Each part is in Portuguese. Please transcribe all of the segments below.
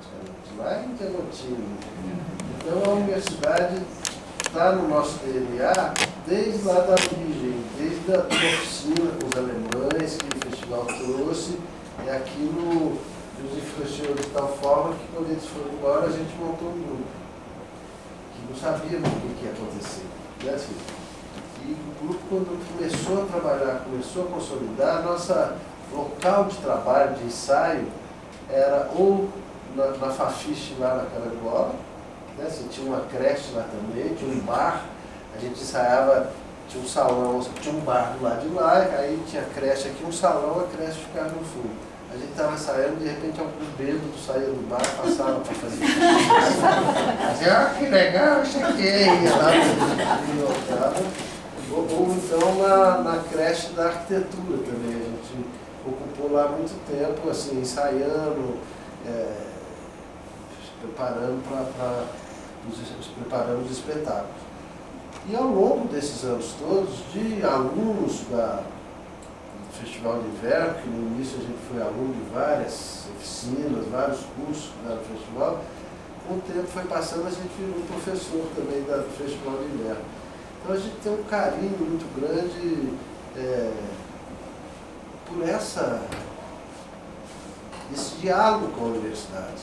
praticamente. Lá em Diamantino. Então a universidade está no nosso DNA desde lá da origem, desde a oficina com os alemães que o festival trouxe, e aquilo nos influenciou de tal forma que quando eles foram embora a gente montou um grupo, que não sabíamos o que ia acontecer. Né, assim? E o grupo, quando começou a trabalhar, começou a consolidar, nossa local de trabalho, de ensaio, era ou na Fafiche, lá na Caraguá, né? Assim, tinha uma creche lá também, tinha um bar, a gente ensaiava, tinha um salão, tinha um bar do lado de lá, aí tinha creche aqui, um salão, a creche ficava no fundo. A gente estava ensaiando, de repente algum bêbado saía do bar, passava para fazer isso. Dizia, que legal, cheguei, ia lá, ou então na creche da arquitetura também, a gente ocupou lá muito tempo, assim, ensaiando, preparando os espetáculos. E ao longo desses anos todos, de alunos do Festival de Inverno, que no início a gente foi aluno de várias oficinas, vários cursos no festival, com o tempo foi passando, a gente virou professor também do Festival de Inverno. Então a gente tem um carinho muito grande por esse diálogo com a universidade.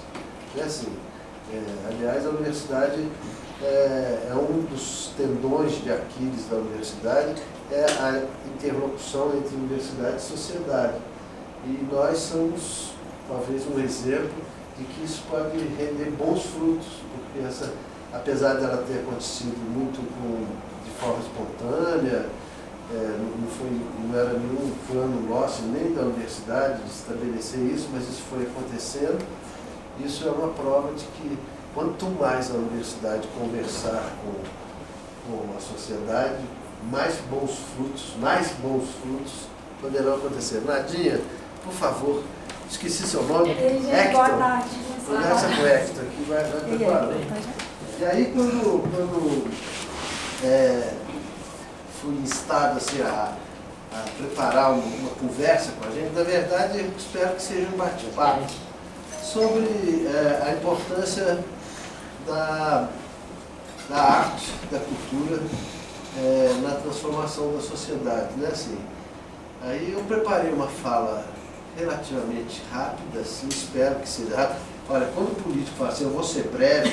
É assim, aliás, a universidade é um dos tendões de Aquiles da universidade, é a interlocução entre universidade e sociedade. E nós somos, talvez, um exemplo de que isso pode render bons frutos, porque apesar dela ter acontecido muito de forma espontânea, não era nenhum plano nosso, nem da universidade, de estabelecer isso, mas isso foi acontecendo. Isso é uma prova de que quanto mais a universidade conversar com a sociedade, mais bons frutos poderão acontecer. Nadinha, por favor, esqueci seu nome. Hector. Boa tarde. Conversa com o Hector aqui, vai preparando. E aí, quando fui instado assim, a preparar uma conversa com a gente, na verdade, eu espero que seja um bate-papo sobre a importância da arte, da cultura, na transformação da sociedade, né? Assim, aí eu preparei uma fala relativamente rápida, assim, espero que seja rápida. Olha, quando o político fala assim, eu vou ser breve,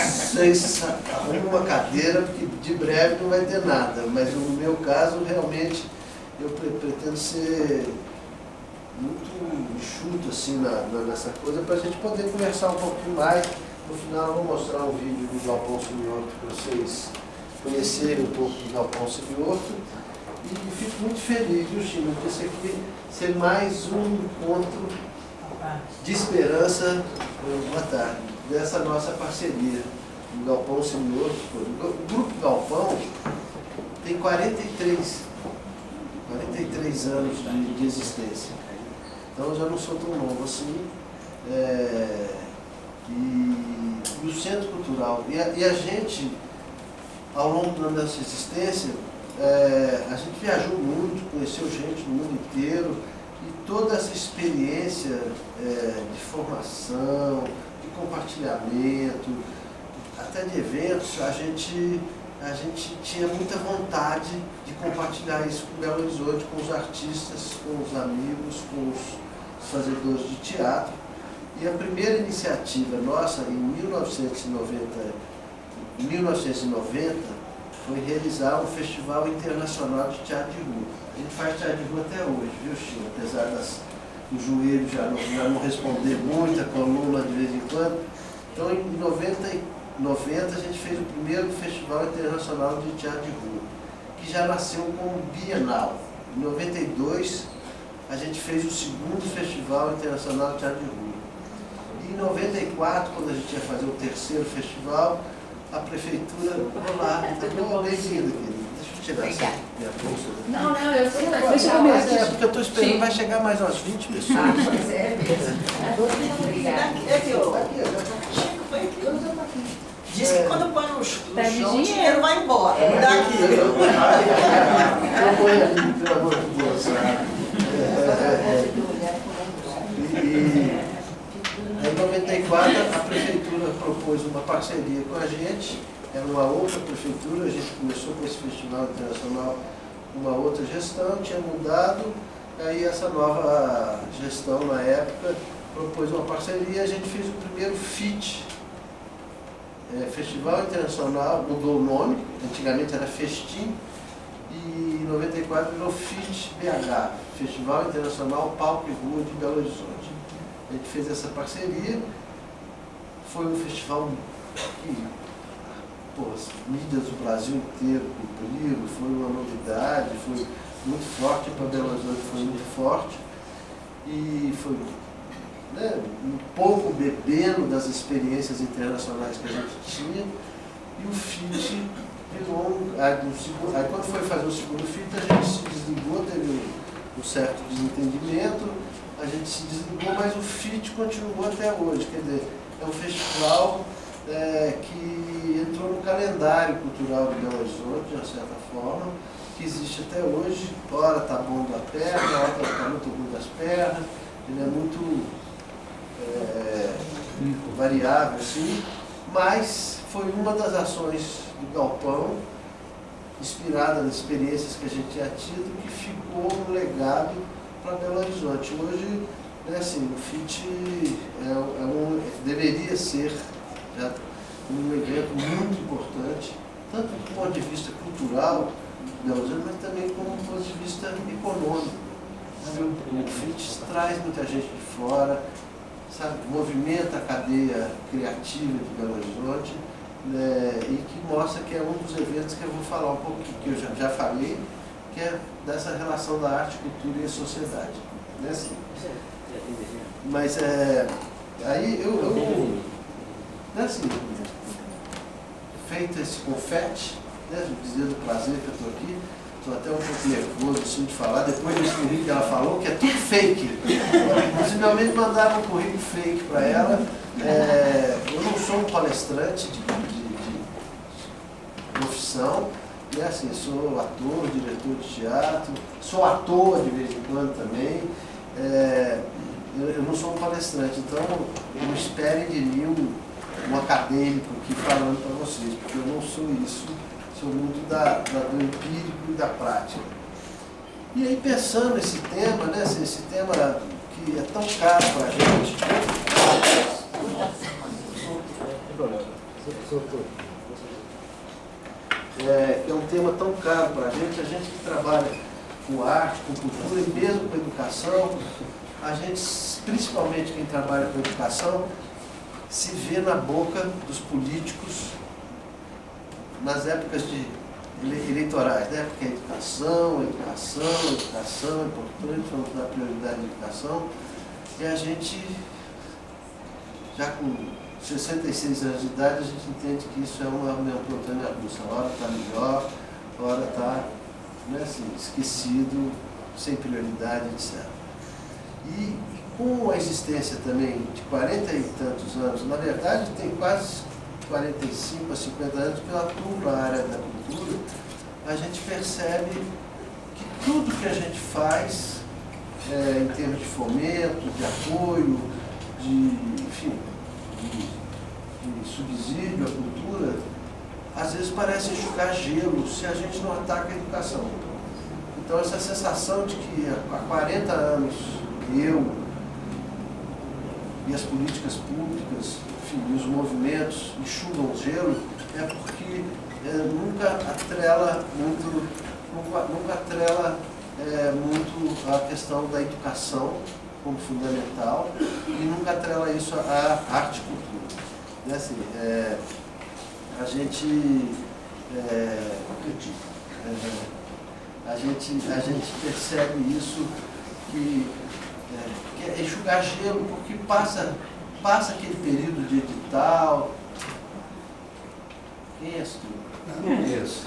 vocês arrumam uma cadeira, porque de breve não vai ter nada, mas no meu caso, realmente, eu pretendo ser muito enxuto assim, nessa coisa, para a gente poder conversar um pouquinho mais. No final, eu vou mostrar um vídeo do Galpão Semiorto para vocês conhecerem um pouco do Galpão Semiorto. E fico muito feliz, viu, Chino, de esse aqui ser mais um encontro de esperança, boa tarde, dessa nossa parceria do Galpão Semiorto. O Grupo Galpão tem 43 anos de existência. Então eu já não sou tão novo assim. E o Centro Cultural, e a gente, ao longo da nossa existência, a gente viajou muito, conheceu gente do mundo inteiro, e toda essa experiência de formação, de compartilhamento, até de eventos, a gente tinha muita vontade de compartilhar isso com Belo Horizonte, com os artistas, com os amigos, com os fazedores de teatro. E a primeira iniciativa nossa, em 1990, foi realizar um Festival Internacional de Teatro de Rua. A gente faz teatro de rua até hoje, viu, Chico? Apesar do joelho já não responder muito, a coluna de vez em quando. Então, em 90, a gente fez o primeiro Festival Internacional de Teatro de Rua, que já nasceu como bienal. Em 92, a gente fez o segundo Festival Internacional de Teatro de Rua. E em 94, quando a gente ia fazer o terceiro festival, a prefeitura falou lá, bem-vindo, querido. Deixa eu tirar minha bolsa. Não, eu sei. Deixa eu ver. Porque eu estou esperando, vai chegar mais umas 20 pessoas. Mas é mesmo. Obrigada. Diz que quando põe no chão, o dinheiro. dinheiro vai embora. Daqui. Eu ponho ali, pelo amor de Deus. Aí Em 94, a prefeitura propôs uma parceria com a gente, era uma outra prefeitura, a gente começou com esse festival internacional, uma outra gestão, tinha mudado, aí essa nova gestão na época propôs uma parceria, a gente fez o primeiro FIT, Festival Internacional, mudou o nome, antigamente era Festim, e em 94 virou FIT BH, Festival Internacional Palco e Rua de Belo Horizonte. A gente fez essa parceria, foi um festival que as mídias do Brasil inteiro cobriram, foi uma novidade, foi muito forte para Belo Horizonte, foi muito forte, e foi um pouco bebendo das experiências internacionais que a gente tinha, e o FIT virou aí quando foi fazer o segundo FIT, a gente se desligou, teve um certo desentendimento, a gente se desligou, mas o FIT continuou até hoje, quer dizer, é um festival que entrou no calendário cultural de Belo Horizonte, de uma certa forma, que existe até hoje, ora está bom da perna, ora está muito ruim das pernas, ele é muito variável, sim, mas foi uma das ações do Galpão, inspirada nas experiências que a gente tinha tido, que ficou um legado para Belo Horizonte. Hoje, assim, o FIT deveria ser um evento muito importante, tanto do ponto de vista cultural, Belo Horizonte, mas também como do ponto de vista econômico. O FIT traz muita gente de fora, sabe, movimenta a cadeia criativa de Belo Horizonte, e que mostra que é um dos eventos que eu vou falar um pouquinho, que eu já falei, que é dessa relação da arte, cultura e sociedade. Né? Assim, mas aí assim, feito esse confete, dizer do prazer que eu estou aqui, estou até um pouco nervoso assim, de falar, depois desse currículo que ela falou, que é tudo fake. Possivelmente mandaram um currículo fake para ela. Eu não sou um palestrante de profissão, assim, sou ator, diretor de teatro, sou ator de vez em quando também. Eu não sou um palestrante, então não esperem de mim um acadêmico aqui falando para vocês, porque eu não sou isso, sou muito do empírico e da prática. E aí pensando nesse tema, né, esse tema que é tão caro para a gente, que é um tema tão caro para a gente que trabalha com arte, com cultura e mesmo com educação, a gente, principalmente quem trabalha com educação, se vê na boca dos políticos nas épocas eleitorais, né? Porque educação é importante, vamos dar prioridade à educação, e a gente, já com 66 anos de idade, a gente entende que isso é uma montanha russa. A hora está melhor, a hora está assim, esquecido, sem prioridade, etc. E com a existência também de 40 e tantos anos, na verdade tem quase 45 a 50 anos que eu atuo na área da cultura, a gente percebe que tudo que a gente faz, em termos de fomento, de apoio, de subsídio à cultura, às vezes parece enxugar gelo se a gente não ataca a educação. Então essa sensação de que há 40 anos eu e as políticas públicas, enfim, e os movimentos enxugam o gelo, é porque nunca atrela muito a questão da educação como fundamental e nunca atrela isso à arte e cultura. Né? Assim, a gente percebe isso que é enxugar gelo, porque passa aquele período de edital. Quem és tu? Isso.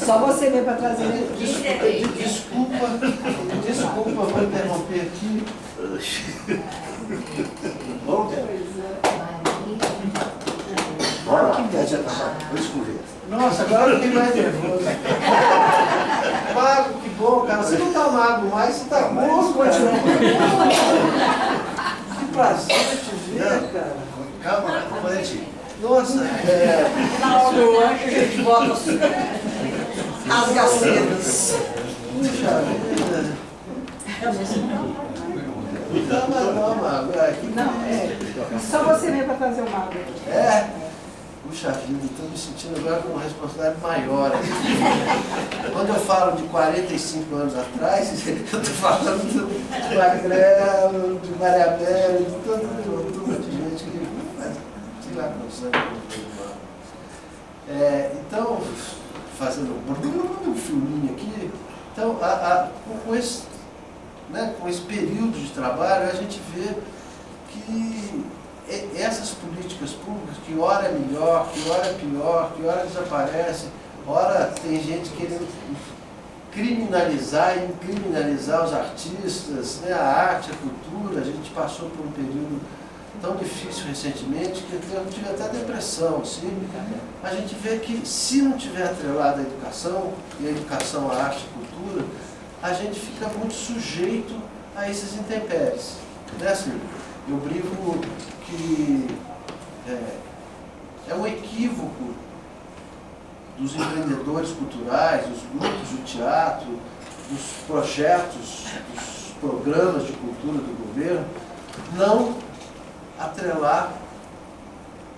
Só você veio para trazer ele. Desculpa, vou interromper aqui. Bom, Bora, vou escorrer. nossa, agora eu fiquei mais nervoso. Mago, que bom, cara. Você não tá mago mais, você tá bom, continua. Que prazer te ver, cara. Calma, comandante. Nossa, Na hora do anjo a gente bota rasga cedas. puxa vida. Não, Só você mesmo para fazer o mal. puxa vida, estou me sentindo agora com uma responsabilidade maior. Quando eu falo de 45 anos atrás, eu estou falando de Magrelo, de Maria Bela, de toda gente que faz, sei lá quantos anos eu então, fazendo um filminho aqui, então, com esse período de trabalho, a gente vê que essas políticas públicas, que ora é melhor, que ora é pior, que ora desaparece, ora tem gente querendo criminalizar e incriminalizar os artistas, né, a arte, a cultura. A gente passou por um período tão difícil recentemente que eu tive até depressão, assim. A gente vê que se não tiver atrelado à educação, e a educação, a arte, a cultura, a gente fica muito sujeito a esses intempéries. Né? Assim, eu brinco que é um equívoco dos empreendedores culturais, dos grupos do teatro, dos projetos, dos programas de cultura do governo, não atrelar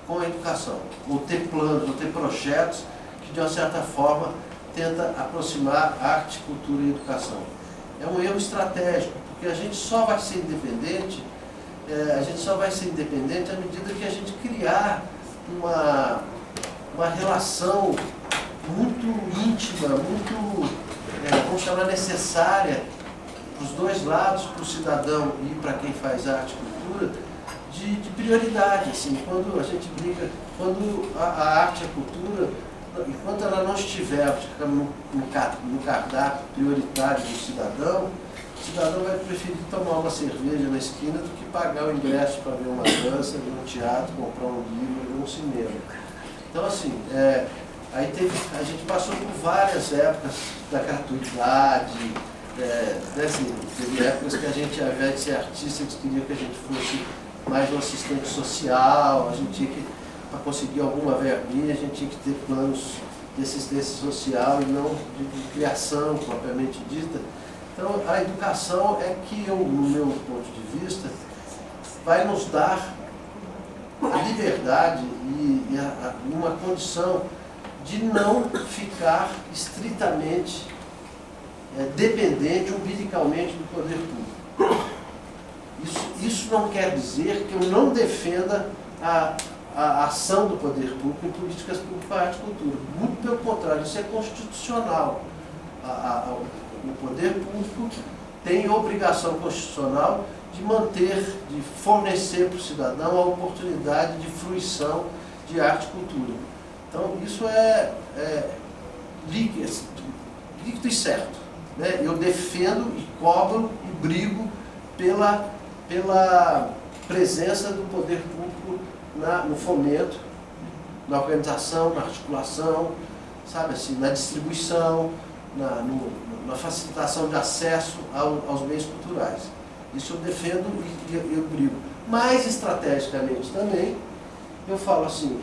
com a educação, ou ter planos, ou ter projetos que de uma certa forma tenta aproximar arte, cultura e educação. É um erro estratégico, porque a gente só vai ser independente, à medida que a gente criar uma relação muito íntima, muito, vamos chamar, necessária para os dois lados, para o cidadão e para quem faz arte e cultura, de prioridade. Assim, quando a gente brinca, quando a arte e a cultura, enquanto ela não estiver no cardápio prioritário do cidadão, o cidadão vai preferir tomar uma cerveja na esquina do que pagar o ingresso para ver uma dança, ver um teatro, comprar um livro, ver um cinema. Então, assim, a gente passou por várias épocas da gratuidade, assim, teve épocas que a gente, ao invés de ser artista, eles queriam que a gente fosse mais um assistente social, a gente tinha que, para conseguir alguma verbinha, a gente tinha que ter planos de assistência social e não de criação propriamente dita. Então, a educação é que, no meu ponto de vista, vai nos dar a liberdade e uma condição de não ficar estritamente dependente umbilicalmente do poder público. Isso não quer dizer que eu não defenda a ação do poder público em políticas públicas para a arte e cultura. Muito pelo contrário, isso é constitucional. O poder público tem obrigação constitucional de manter, de fornecer para o cidadão a oportunidade de fruição de arte e cultura. Então, isso é líquido e certo. Né? Eu defendo e cobro e brigo pela presença do poder público no fomento, na organização, na articulação, sabe assim, na distribuição, na facilitação de acesso aos bens culturais. Isso eu defendo e eu brigo. Mais estrategicamente também, eu falo assim,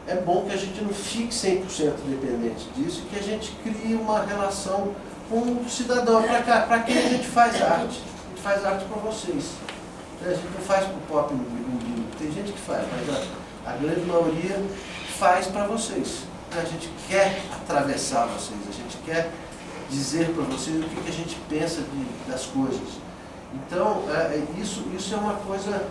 é bom que a gente não fique 100% dependente disso e que a gente crie uma relação com o cidadão. Para quem a gente faz arte? A gente faz arte para vocês. A gente não faz para o pop umbigo. Tem gente que faz, mas a grande maioria faz para vocês. A gente quer atravessar vocês, a gente quer dizer para vocês o que a gente pensa das coisas. Então, isso é uma coisa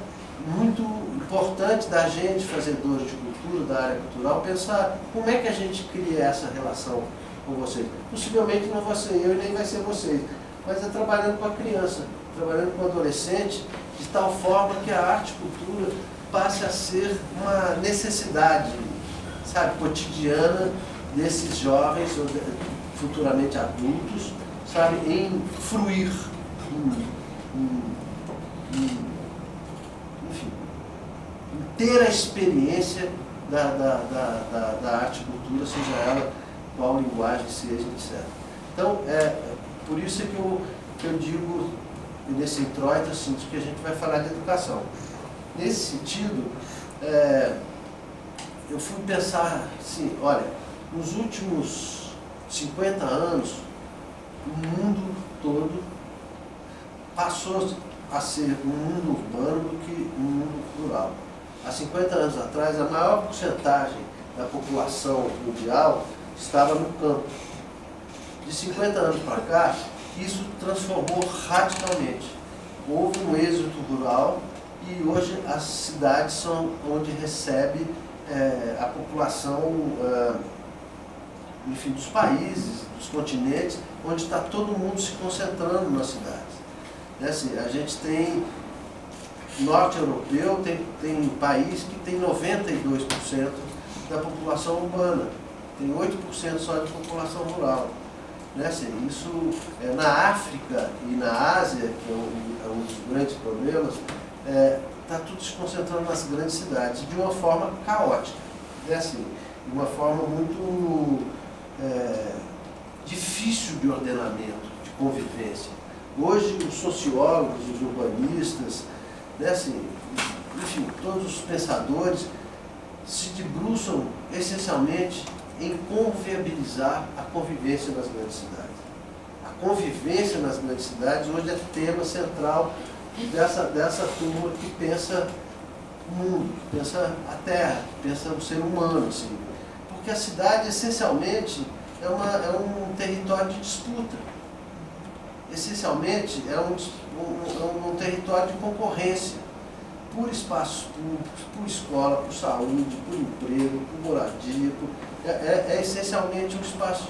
muito importante da gente, fazedores de cultura, da área cultural, pensar como é que a gente cria essa relação com vocês. Possivelmente não vai ser eu e nem vai ser vocês, mas é trabalhando com a criança, trabalhando com o adolescente, de tal forma que a arte e cultura passe a ser uma necessidade, sabe, cotidiana desses jovens, ou futuramente adultos, sabe, em fruir, enfim, em ter a experiência da arte e cultura, seja ela qual linguagem seja, etc. Então, por isso é que eu digo nesse introito assim, de que a gente vai falar de educação. Nesse sentido, eu fui pensar assim, olha, nos últimos 50 anos, o mundo todo passou a ser um mundo urbano do que um mundo rural. Há 50 anos atrás, a maior porcentagem da população mundial estava no campo. De 50 anos para cá, isso transformou radicalmente. Houve um êxodo rural e hoje as cidades são onde recebe a população, enfim, dos países, dos continentes, onde está todo mundo se concentrando nas cidades. Assim, a gente tem norte europeu, tem país que tem 92% da população urbana, tem 8% só de população rural. Assim, isso na África e na Ásia, que é um dos grandes problemas, está tudo se concentrando nas grandes cidades, de uma forma caótica, assim, de uma forma muito difícil de ordenamento, de convivência. Hoje os sociólogos, os urbanistas, assim, enfim, todos os pensadores se debruçam essencialmente em como viabilizar a convivência nas grandes cidades. A convivência nas grandes cidades hoje é tema central dessa turma que pensa o mundo, que pensa a terra, que pensa o ser humano, assim. Porque a cidade, essencialmente, é um território de disputa. Essencialmente, é um território de concorrência por espaços públicos, por escola, por saúde, por emprego, por moradia. É essencialmente um espaço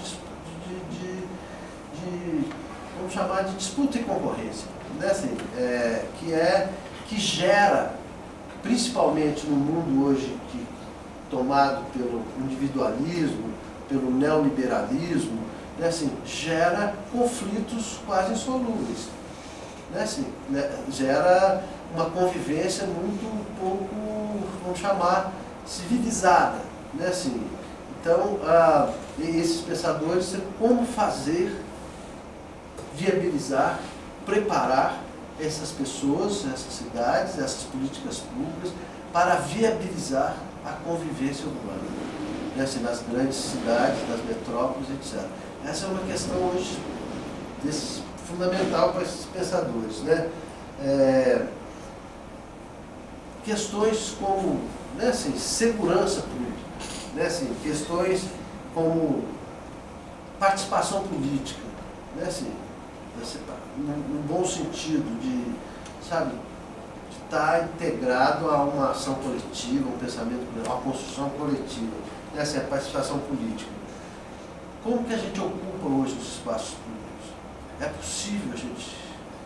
vamos chamar de disputa e concorrência, né? Assim, que gera, principalmente no mundo hoje tomado pelo individualismo, pelo neoliberalismo, né? Assim, gera conflitos quase insolúveis, né? Assim, gera uma convivência muito pouco, vamos chamar, civilizada, né? Assim, então, esses pensadores, como fazer, viabilizar, preparar essas pessoas, essas cidades, essas políticas públicas para viabilizar a convivência urbana, né? Assim, nas grandes cidades, nas metrópoles, etc. Essa é uma questão hoje fundamental para esses pensadores, né? Questões como, né, assim, segurança pública, né, assim, questões como participação política, né, assim, no bom sentido de, sabe, de estar integrado a uma ação coletiva, um pensamento coletivo, a uma construção coletiva, né, assim, a participação política. Como que a gente ocupa hoje os espaços públicos? É possível a gente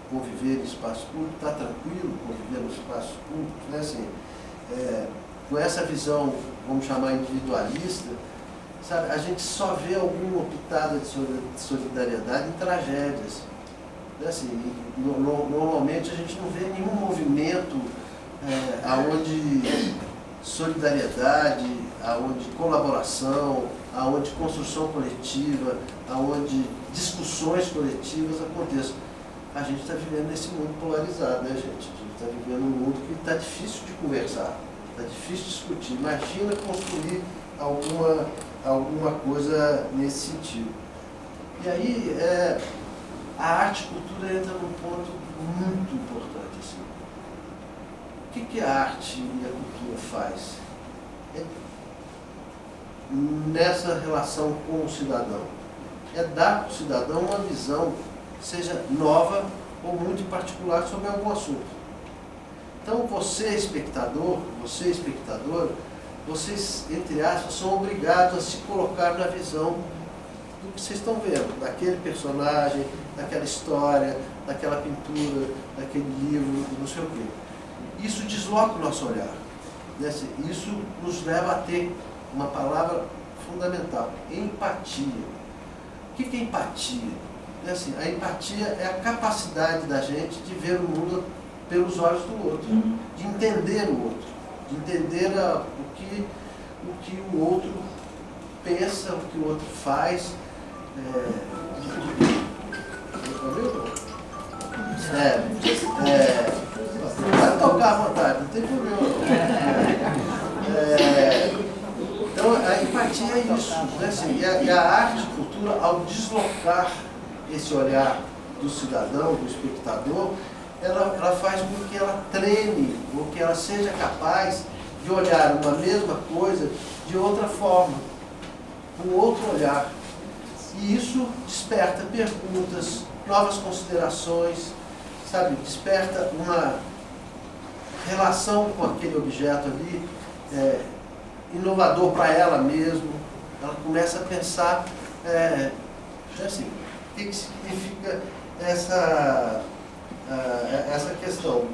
conviver em espaços públicos, está tranquilo conviver nos espaços públicos, né, assim, com essa visão, vamos chamar individualista, sabe, a gente só vê alguma pitada de solidariedade em tragédias, né, assim, normalmente a gente não vê nenhum movimento aonde solidariedade, aonde colaboração, aonde construção coletiva, aonde discussões coletivas aconteçam. A gente está vivendo nesse mundo polarizado, né, gente? A gente está vivendo um mundo que está difícil de conversar, está difícil de discutir. Imagina construir alguma coisa nesse sentido. E aí, a arte e cultura entra num ponto muito importante. Assim. O que a arte e a cultura faz? Nessa relação com o cidadão. É dar para o cidadão uma visão, seja nova ou muito particular, sobre algum assunto. Então, você, espectadora, vocês, entre aspas, são obrigados a se colocar na visão do que vocês estão vendo, daquele personagem, daquela história, daquela pintura, daquele livro, não sei o quê. Isso desloca o nosso olhar. Né? Isso nos leva a ter uma palavra fundamental, empatia. O que é empatia? É assim, a empatia é a capacidade da gente de ver o mundo pelos olhos do outro, de entender o outro, de entender o que o outro pensa, o que o outro faz. Pode tocar à vontade, não tem problema. Então, a empatia é isso, né? Assim, e a arte e cultura, ao deslocar esse olhar do cidadão, do espectador, ela faz com que ela treine, ou que ela seja capaz de olhar uma mesma coisa de outra forma, com outro olhar. E isso desperta perguntas, novas considerações, sabe? Desperta uma relação com aquele objeto ali, inovador para ela mesma. Ela começa a pensar, assim, o que significa essa questão.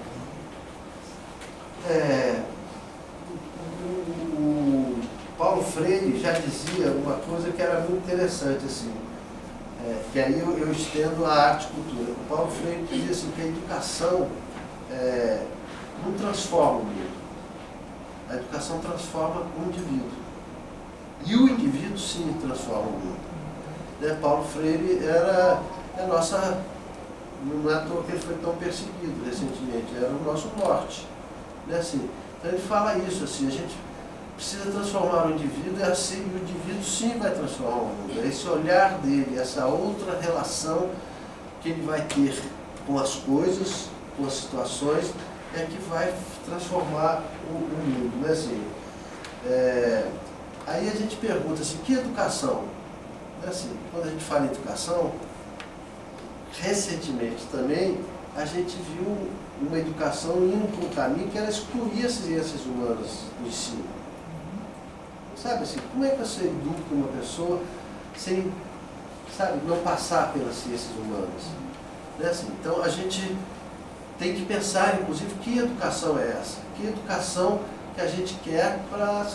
O Paulo Freire já dizia uma coisa que era muito interessante, assim, que aí eu estendo a arte e cultura. O Paulo Freire dizia assim, que a educação não transforma o mundo. A educação transforma o indivíduo. E o indivíduo, sim, transforma o mundo. Paulo Freire era a nossa... Não é à toa que ele foi tão perseguido recentemente. Era o nosso norte. Assim, então ele fala isso, assim, a gente precisa transformar o indivíduo e assim o indivíduo, sim, vai transformar o mundo. Esse olhar dele, essa outra relação que ele vai ter com as coisas, com as situações, é que vai transformar o mundo, né? Assim, aí a gente pergunta assim, que educação? Assim, quando a gente fala em educação, recentemente também a gente viu uma educação indo para um caminho que era excluir as ciências humanas do ensino. Sabe assim, como é que você educa uma pessoa sem, sabe, não passar pelas ciências humanas? Né? Assim, então a gente tem que pensar, inclusive, que educação é essa? Que educação que a gente quer para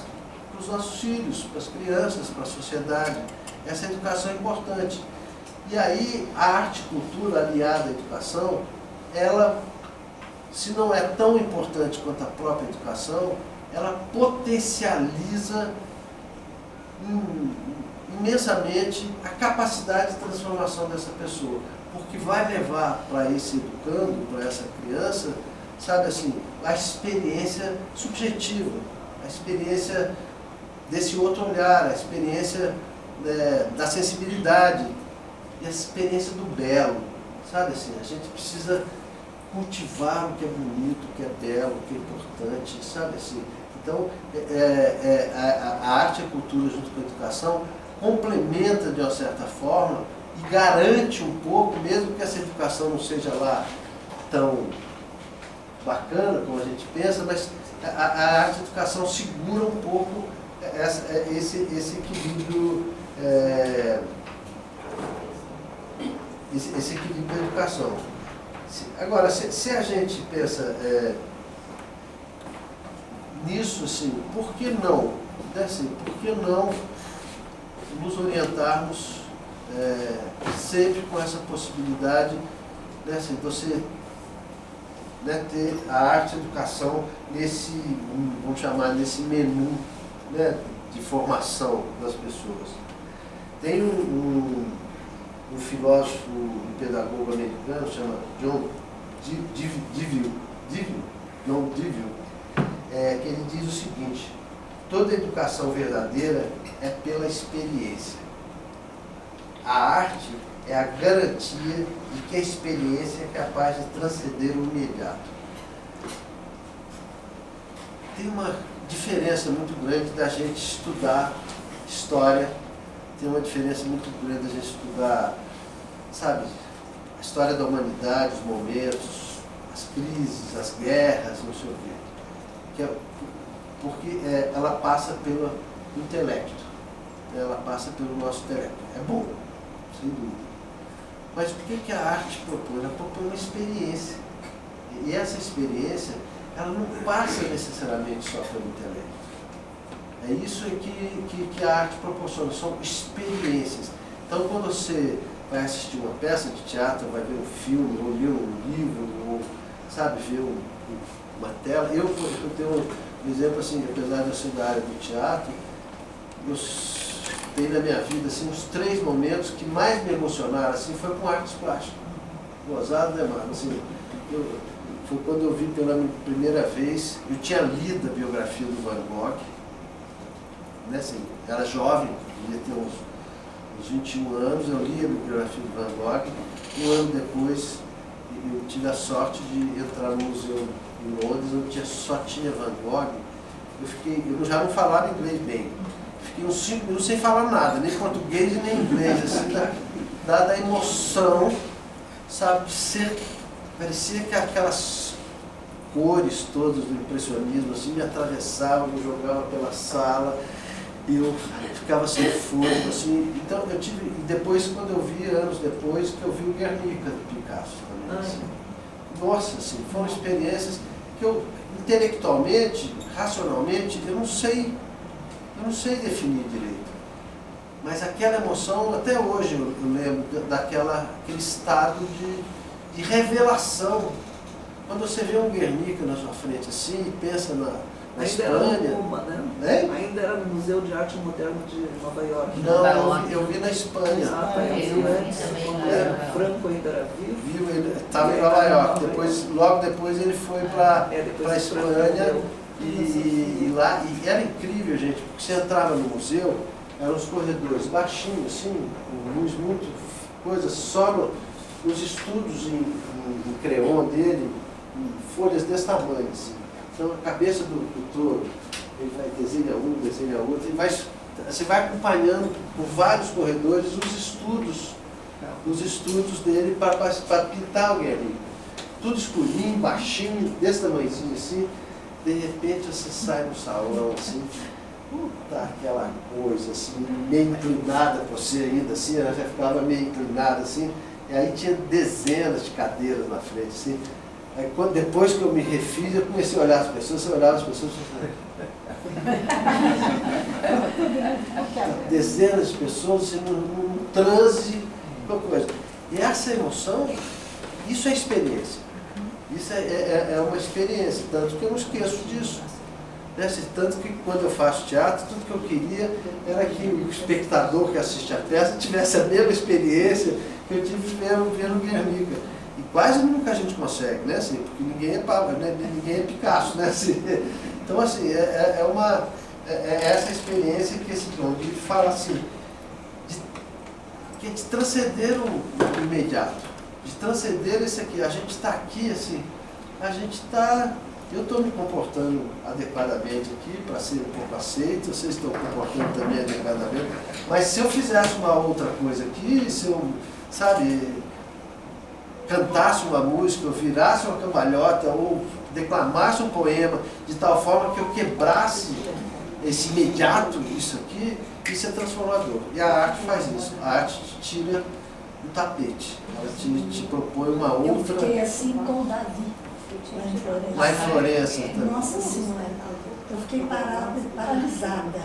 os nossos filhos, para as crianças, para a sociedade. Essa educação é importante. E aí, a arte e cultura aliada à educação, ela, se não é tão importante quanto a própria educação, ela potencializa imensamente a capacidade de transformação dessa pessoa. Porque vai levar para esse educando, para essa criança, sabe assim, a experiência subjetiva, a experiência desse outro olhar, a experiência da sensibilidade e a experiência do belo, sabe assim, a gente precisa cultivar o que é bonito, o que é belo, o que é importante, sabe assim. Então, a arte e a cultura junto com a educação complementa de uma certa forma e garante um pouco, mesmo que essa educação não seja lá tão bacana como a gente pensa, mas a arte e a educação segura um pouco esse equilíbrio, esse equilíbrio da educação. Agora, se a gente pensa nisso, assim, por que não? Né, assim, por que não nos orientarmos sempre com essa possibilidade, né, assim, você, né, ter a arte e a educação nesse, vamos chamar, nesse menu, né, de formação das pessoas. Tem um filósofo e pedagogo americano, chama John Dewey, que ele diz o seguinte: toda educação verdadeira é pela experiência. A arte é a garantia de que a experiência é capaz de transcender o imediato. Tem uma diferença muito grande da gente estudar história, tem uma diferença muito grande da gente estudar, sabe, a história da humanidade, os momentos, as crises, as guerras, não sei o quê. Porque ela passa pelo intelecto, ela passa pelo nosso intelecto. É bom, sem dúvida. Mas o que a arte propõe? Ela propõe uma experiência. E essa experiência, ela não passa necessariamente só pelo intelecto. É isso que a arte proporciona, são experiências. Então, quando você vai assistir uma peça de teatro, vai ver um filme, ou ler um livro, ou, sabe, ver uma tela. Eu tenho um exemplo, assim, apesar de eu ser da área do teatro, eu tenho na minha vida, assim, uns 3 momentos que mais me emocionaram, assim, foi com artes plásticas. gozado, né, mano? Assim, foi quando eu vi pela primeira vez, eu tinha lido a biografia do Van Gogh, né, assim, era jovem, devia ter uns 21 anos, eu li a biografia do Van Gogh. Um ano depois, eu tive a sorte de entrar no museu em Londres, onde só tinha Van Gogh. Eu já não falava inglês bem. Fiquei uns 5 minutos sem falar nada, nem português e nem inglês, assim, dada a emoção, sabe, de ser, parecia que aquelas cores todas do impressionismo, assim, me atravessavam, me jogavam pela sala, e eu ficava sem fôlego, assim. Então eu tive, e depois, quando eu vi, anos depois, que eu vi o Guernica do Picasso também, assim. Nossa, assim, foram experiências que eu, intelectualmente, racionalmente, eu não sei definir direito. Mas aquela emoção, até hoje eu lembro aquele estado de revelação. Quando você vê um Guernica na sua frente assim, e pensa na Espanha. Era no MoMA, né? É? Ainda era no Museu de Arte Moderna de Nova York. Não, eu vi na Espanha. Franco ainda era vivo. Ele estava em Nova York. Logo depois ele foi para a Espanha. E lá, e era incrível, gente, porque você entrava no museu, eram os corredores baixinhos, assim, com luz muito, coisa, só nos estudos em creon dele, em folhas desse tamanho, assim. Então a cabeça do touro, ele vai, desenha um, desenha outro, você vai acompanhando por vários corredores os estudos dele para pintar o Guernica. Tudo escurinho, baixinho, desse tamanhozinho assim. De repente você sai no salão assim, aquela coisa assim, meio inclinada para você ainda, assim, ela já ficava meio inclinada assim, e aí tinha dezenas de cadeiras na frente, assim. Aí depois que eu me refiz, eu comecei a olhar as pessoas, você olhava as pessoas e dezenas de pessoas assim, num transe, qualquer coisa. E essa emoção, isso é experiência. Isso é uma experiência, tanto que eu não esqueço disso. Né? Tanto que quando eu faço teatro, tudo que eu queria era que o espectador que assiste a peça tivesse a mesma experiência que eu tive vendo Guernica. E quase nunca a gente consegue, né? Assim, porque ninguém é Pablo, né? Ninguém é Picasso, né? Assim, então, assim, é essa experiência que esse John Dee fala assim, de transcender o imediato. De transcender isso aqui, a gente está aqui assim, eu estou me comportando adequadamente aqui para ser um pouco aceito, vocês estão comportando também adequadamente, mas se eu fizesse uma outra coisa aqui, se eu, sabe, cantasse uma música, ou virasse uma cambalhota, ou declamasse um poema, de tal forma que eu quebrasse esse imediato, isso é transformador. E a arte faz isso, a arte te tira o tapete, ela te propõe uma outra... Eu fiquei assim com o Davi, lá em Florença também. Nossa Senhora, eu fiquei paralisada,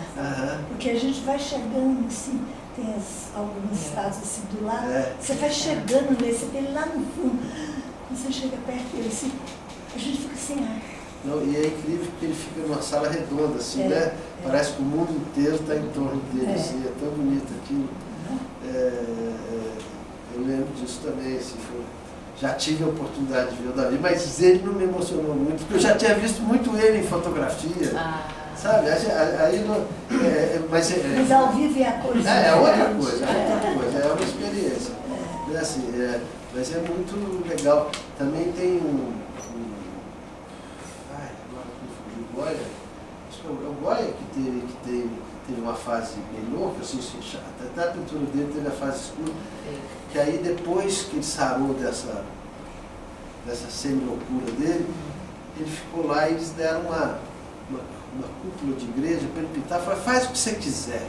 porque a gente vai chegando assim, tem alguns estados assim do lado, você vai chegando nesse, ele lá no fundo, quando você chega perto dele assim, a gente fica sem ar. Não, e é incrível porque ele fica numa sala redonda, assim, né? Parece que o mundo inteiro está em torno dele, assim, é tão bonito aquilo. Eu lembro disso também, assim, já tive a oportunidade de ver o Davi, mas ele não me emocionou muito, porque eu já tinha visto muito ele em fotografia, sabe? Aí mas ao vivo é a coisa. É outra coisa, é uma experiência. Assim, mas é muito legal. Também tem o Goya, acho que é o Goya que teve uma fase meio louca, assim, até a pintura dele teve a fase escura, que aí depois que ele sarou dessa semi-loucura dele, ele ficou lá e eles deram uma cúpula de igreja para ele pintar, falaram, faz o que você quiser,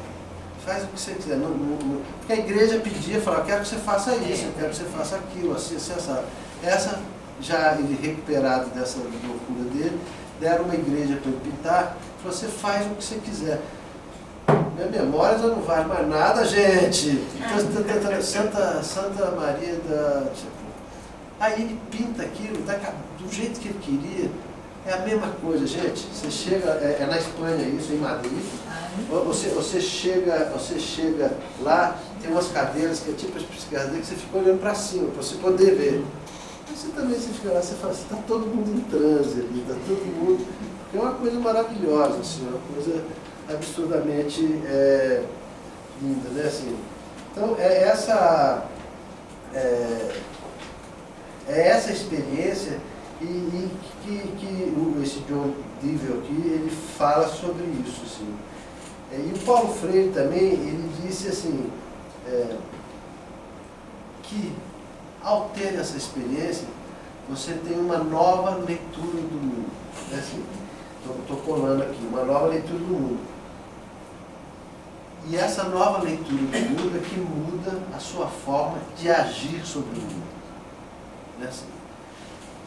porque a igreja pedia, falava, quero que você faça isso, eu quero que você faça aquilo, assim, sabe? Essa, já ele recuperado dessa loucura dele, deram uma igreja para ele pintar, falou, você faz o que você quiser. Minha memória já não vale mais nada, gente. Santa Maria da... Aí ele pinta aquilo do jeito que ele queria. É a mesma coisa, gente. Você chega, é na Espanha isso, em Madrid. Você chega lá, tem umas cadeiras que é tipo as cadeiras que você fica olhando para cima, para você poder ver. Mas você fica lá, você fala assim, está todo mundo em transe ali, está todo mundo. É uma coisa maravilhosa, assim, uma coisa absurdamente linda, né? Assim, então, é essa experiência e que esse John Dewey aqui, ele fala sobre isso, assim. E o Paulo Freire também, ele disse assim, que ao ter essa experiência, você tem uma nova leitura do mundo. Né? Assim, estou colando aqui, uma nova leitura do mundo. E essa nova leitura do mundo é que muda a sua forma de agir sobre o mundo. Né? Assim,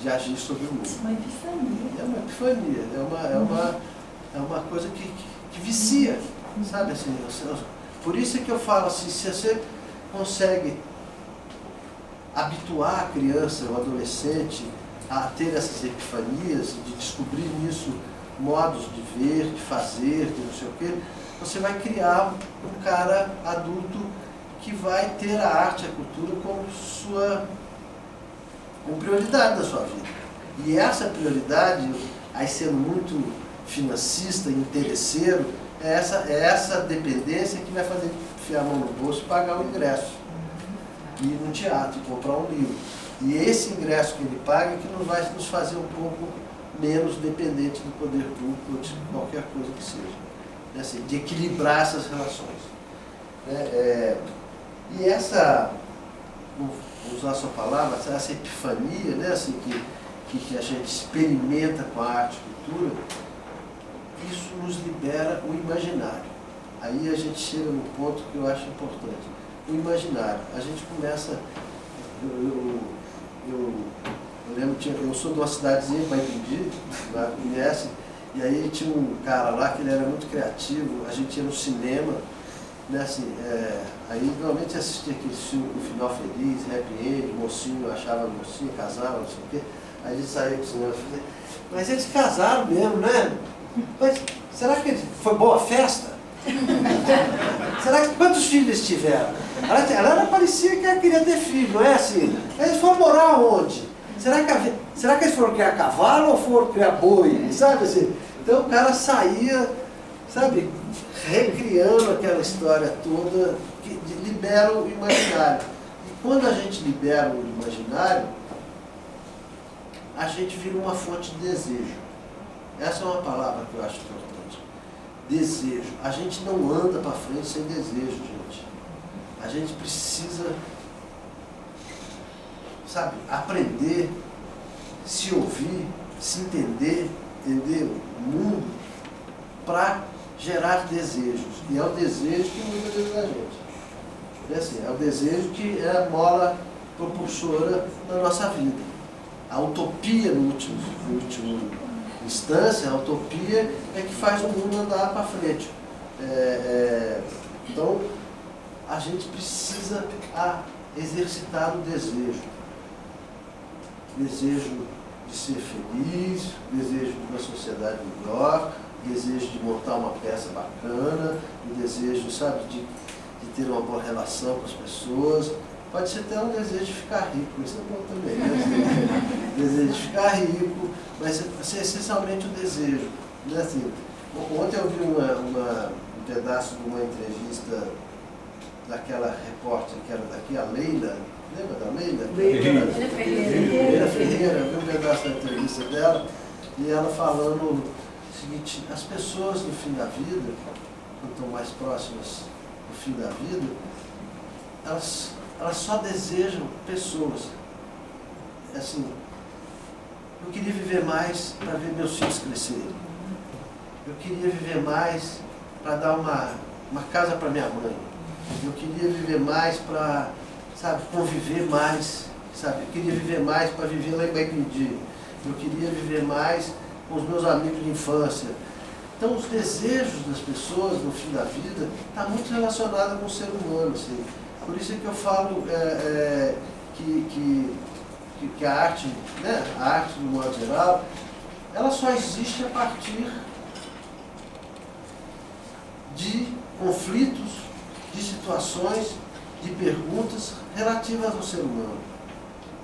de agir sobre o mundo. Isso é uma epifania. É uma epifania, é uma coisa que vicia, sabe? Assim, por isso é que eu falo assim, se você consegue habituar a criança, o adolescente, a ter essas epifanias, de descobrir nisso modos de ver, de fazer, de não sei o quê, você vai criar um cara adulto que vai ter a arte, a cultura como prioridade na sua vida. E essa prioridade, aí sendo muito financista, interesseiro, é essa dependência que vai fazer enfiar a mão no bolso e pagar o ingresso. Ir no teatro, comprar um livro. E esse ingresso que ele paga é que não vai nos fazer um pouco menos dependente do poder público ou de qualquer coisa que seja. Né? Assim, de equilibrar essas relações. Né? E essa, vou usar a sua palavra, essa epifania, né? Assim, que a gente experimenta com a arte e cultura, isso nos libera o imaginário. Aí a gente chega num ponto que eu acho importante. O imaginário. A gente começa... Eu lembro, eu sou de uma cidadezinha, Baipindi, lá conhece, e aí tinha um cara lá que ele era muito criativo, a gente ia no cinema, né, assim, aí normalmente assistia aquele filme com final feliz, happy end, mocinho achava mocinha, casava, não sei o quê, aí a gente saía do cinema e falei, mas eles casaram mesmo, né? Mas será que foi boa a festa? Será que quantos filhos eles tiveram? Ela parecia que ela queria ter filho, não é assim? Eles foram morar onde? Será que eles foram criar cavalo ou foram criar boi? Sabe assim? Então o cara saía, sabe, recriando aquela história toda, que libera o imaginário. E quando a gente libera o imaginário, a gente vira uma fonte de desejo. Essa é uma palavra que eu acho importante. Desejo. A gente não anda para frente sem desejo, gente. A gente precisa, sabe, aprender, se ouvir, se entender o mundo para gerar desejos. E é o desejo que muda dentro da gente. É assim, é o desejo que é a mola propulsora da nossa vida. A utopia, no último instância, a utopia é que faz o mundo andar para frente. Então, a gente precisa exercitar o desejo. Desejo de ser feliz, desejo de uma sociedade melhor, desejo de montar uma peça bacana, o desejo, sabe, de ter uma boa relação com as pessoas. Pode ser até um desejo de ficar rico, isso é bom também, né? Desejo de ficar rico, mas é essencialmente o desejo. Né? Assim, ontem eu vi um pedaço de uma entrevista daquela repórter que era daqui, a Leila, lembra da Leila? Leila Ferreira, eu vi um pedaço da entrevista dela, e ela falando o seguinte, as pessoas no fim da vida, quando estão mais próximas do fim da vida, elas só desejam pessoas. Assim, eu queria viver mais para ver meus filhos crescerem. Eu queria viver mais para dar uma casa para minha mãe. Eu queria viver mais para, sabe, conviver mais, sabe? Eu queria viver mais para viver lá em Baipindi. Eu queria viver mais com os meus amigos de infância. Então, os desejos das pessoas no fim da vida está muito relacionado com o ser humano, assim. Por isso é que eu falo que a arte, né, a arte, no modo geral, ela só existe a partir de conflitos, de situações, de perguntas relativas ao ser humano.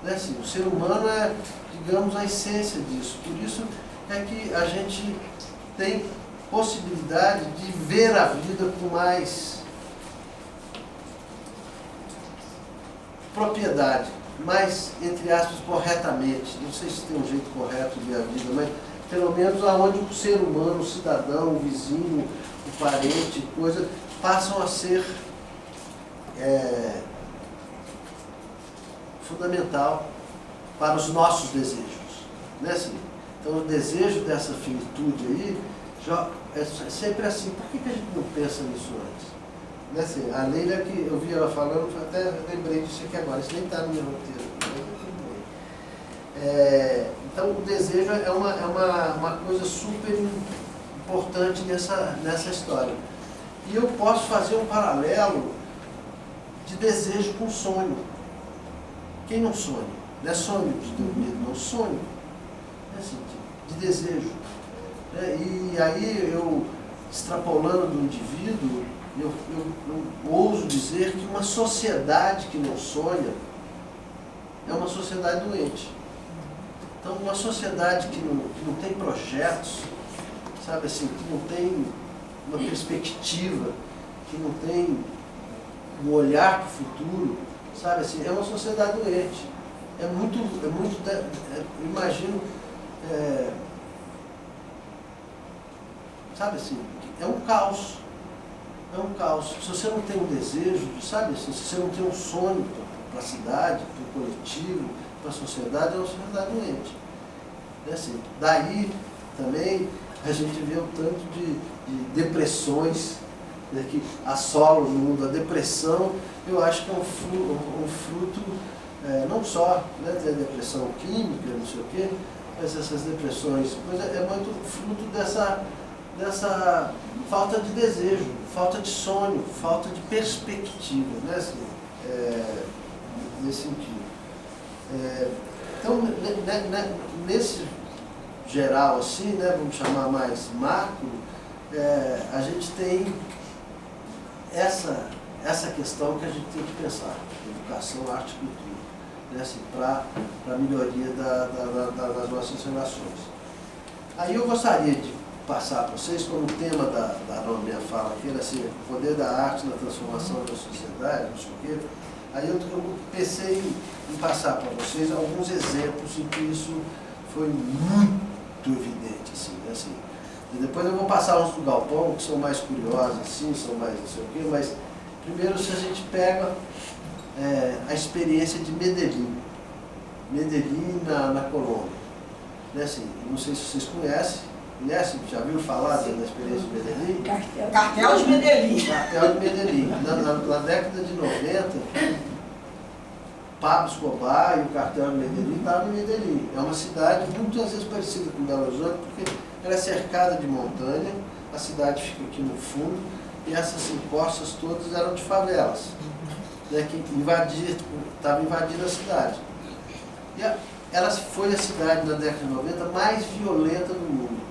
Né? Assim, o ser humano é, digamos, a essência disso. Por isso é que a gente tem possibilidade de ver a vida com mais propriedade, mais, entre aspas, corretamente. Não sei se tem um jeito correto de ver a vida, mas pelo menos aonde o ser humano, o cidadão, o vizinho, o parente, coisa, passam a ser fundamental para os nossos desejos. Né? Assim, então o desejo dessa finitude aí já é sempre assim. Por que a gente não pensa nisso antes? Né? Assim, a Leila, que eu vi ela falando, até lembrei disso aqui agora, isso nem está no meu roteiro. Então o desejo é uma coisa super importante nessa história. E eu posso fazer um paralelo de desejo com sonho. Quem não sonha? Não é sonho de dormir, não sonho. É assim, de desejo. E aí eu, extrapolando do indivíduo, eu ouso dizer que uma sociedade que não sonha é uma sociedade doente. Então, uma sociedade que não tem projetos, sabe assim, que não tem uma perspectiva, que não tem um olhar para o futuro, sabe assim, é uma sociedade doente. Imagino, sabe assim, é um caos. É um caos. Se você não tem um desejo, sabe assim, se você não tem um sonho para a cidade, para o coletivo, para a sociedade, é uma sociedade doente. É assim, daí também a gente vê um tanto de depressões, né, que assolam o mundo. A depressão, eu acho que é um fruto não só, né, da depressão química, não sei o quê, mas essas depressões, mas é muito fruto dessa falta de desejo, falta de sonho, falta de perspectiva, né, assim, nesse sentido. Então, nesse geral, assim, né, vamos chamar mais macro, a gente tem essa questão que a gente tem que pensar, educação, arte e cultura, né, assim, para a melhoria das nossas relações. Aí eu gostaria de passar para vocês, como tema da minha fala aqui, era assim, o poder da arte na transformação da sociedade, não sei o quê. Aí eu pensei em passar para vocês alguns exemplos em que isso foi muito evidente, assim, né? Assim. E depois eu vou passar uns do Galpão, que são mais curiosos, assim, são mais não sei o quê, mas primeiro se a gente pega a experiência de Medellín na Colômbia. Né? Assim, não sei se vocês conhecem, já viram falar da experiência de Medellín? Cartel de Medellín. Cartel de Medellín. Na década de 90, Pablo Escobar e o cartel de Medellín estavam em Medellín. É uma cidade muitas vezes parecida com Belo Horizonte, porque ela é cercada de montanha, a cidade fica aqui no fundo, e essas encostas todas eram de favelas, né, que estavam invadindo a cidade. E ela foi a cidade na década de 90 mais violenta do mundo.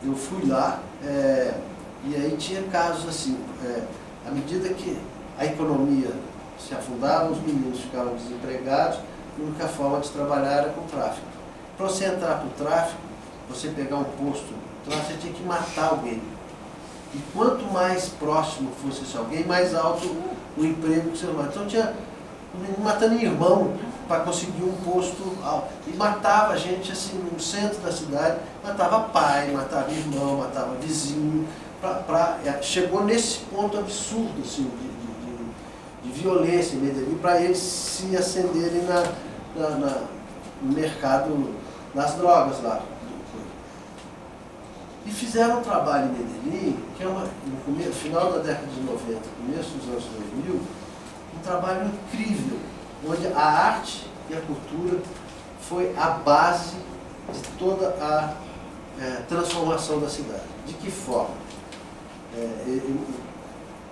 Eu fui lá, e aí tinha casos assim, à medida que a economia se afundava, os meninos ficavam desempregados, a única forma de trabalhar era com o tráfico. Para você entrar para o tráfico, você pegar um posto, você tinha que matar alguém. E quanto mais próximo fosse esse alguém, mais alto o emprego que você não matava. Então tinha um menino matando irmão para conseguir um posto alto. E matava gente assim no centro da cidade, matava pai, matava irmão, matava vizinho. Chegou nesse ponto absurdo assim, de violência em Medellín, para eles se acenderem no mercado das drogas lá. E fizeram um trabalho em Medellín, que é no final da década de 90, começo dos anos 2000, um trabalho incrível, onde a arte e a cultura foi a base de toda a transformação da cidade. De que forma? Eu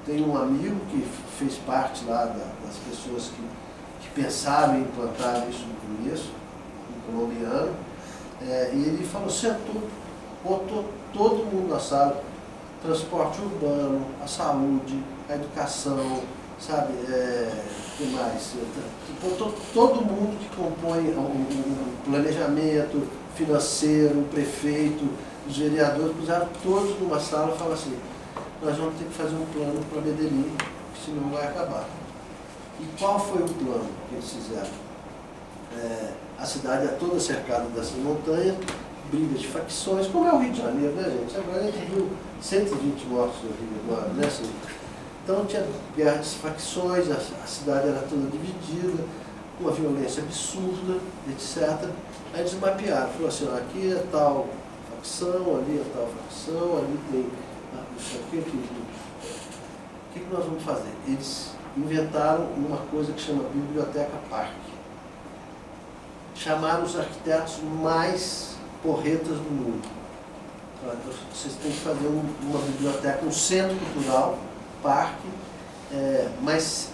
tenho um amigo que fez parte lá das pessoas que pensaram em implantar isso no começo, um colombiano. E ele falou, sentou, botou todo mundo na sala, transporte urbano, a saúde, a educação, sabe, que mais? Botou todo mundo que compõe o planejamento financeiro, o prefeito, os vereadores, puseram todos numa sala e falaram assim, nós vamos ter que fazer um plano para Medellín, senão vai acabar. E qual foi o plano que eles fizeram? A cidade é toda cercada dessas montanhas, brigas de facções, como é o Rio de Janeiro, né, gente? Agora a gente viu 120 mortos no Rio agora, né? Assim, então tinha guerra de facções, a cidade era toda dividida, uma violência absurda, etc. Aí eles mapearam, falaram assim, ó, aqui é tal facção, ali é tal facção, ali tem isso aqui, aquilo. O que nós vamos fazer? Eles inventaram uma coisa que chama Biblioteca Parque. Chamaram os arquitetos mais porretas do mundo. Vocês têm que fazer uma biblioteca, um centro cultural, parque, mas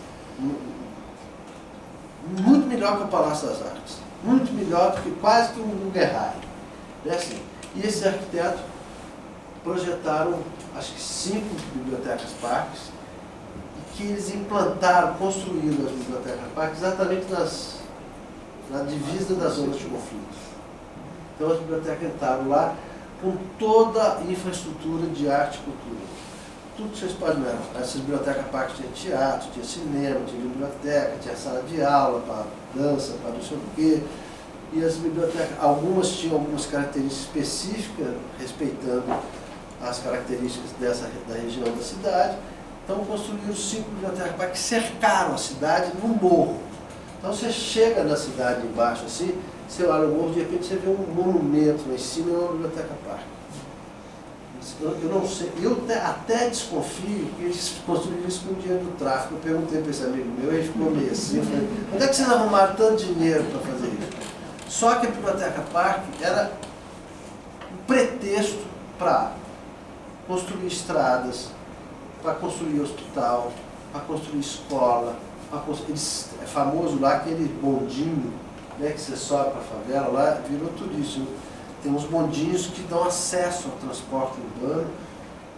muito melhor que o Palácio das Artes. Muito melhor do que quase que um Guggenheim. É assim. E esses arquitetos projetaram, acho que 5 bibliotecas parques, e que eles implantaram, construíram as bibliotecas parques exatamente na divisa das zonas de conflito. Então as bibliotecas entraram lá com toda a infraestrutura de arte e cultura. Tudo que vocês podem ver. Essas bibliotecas parques tinha teatro, tinha cinema, tinha biblioteca, tinha sala de aula para dança, para não sei o quê. E as bibliotecas, algumas tinham algumas características específicas, respeitando as características da região da cidade. Então construíram 5 bibliotecas parques que cercaram a cidade no morro. Então você chega na cidade embaixo assim, você olha o morro, de repente você vê um monumento lá em cima e uma biblioteca parque. Eu não sei, eu até desconfio que eles construíram isso com o dinheiro do tráfico. Eu perguntei para esse amigo meu, ele ficou meio assim, eu falei, onde é que vocês arrumaram tanto dinheiro para fazer isso? Só que a biblioteca parque era um pretexto para construir estradas, para construir hospital, para construir escola, é famoso lá aquele bondinho, né, que você sobe para a favela, lá virou turístico. Tem uns bondinhos que dão acesso ao transporte urbano.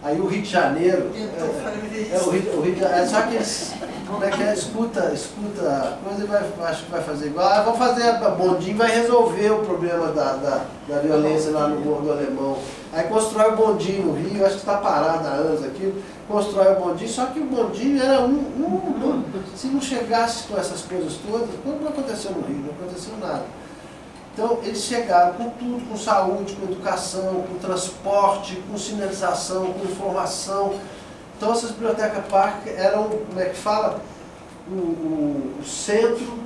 Aí o Rio de Janeiro, o Rio de Janeiro, só que eles, como é que é, escuta a coisa e acho que vai fazer igual, vamos fazer bondinho, vai resolver o problema da violência lá no Morro do Alemão. Aí constrói o bondinho no Rio, acho que está parado há anos aqui, constrói o bondinho, só que o bondinho era se não chegasse com essas coisas todas, não aconteceu no Rio, não aconteceu nada. Então, eles chegaram com tudo, com saúde, com educação, com transporte, com sinalização, com informação. Então, essas bibliotecas parques eram, como é que fala, o centro,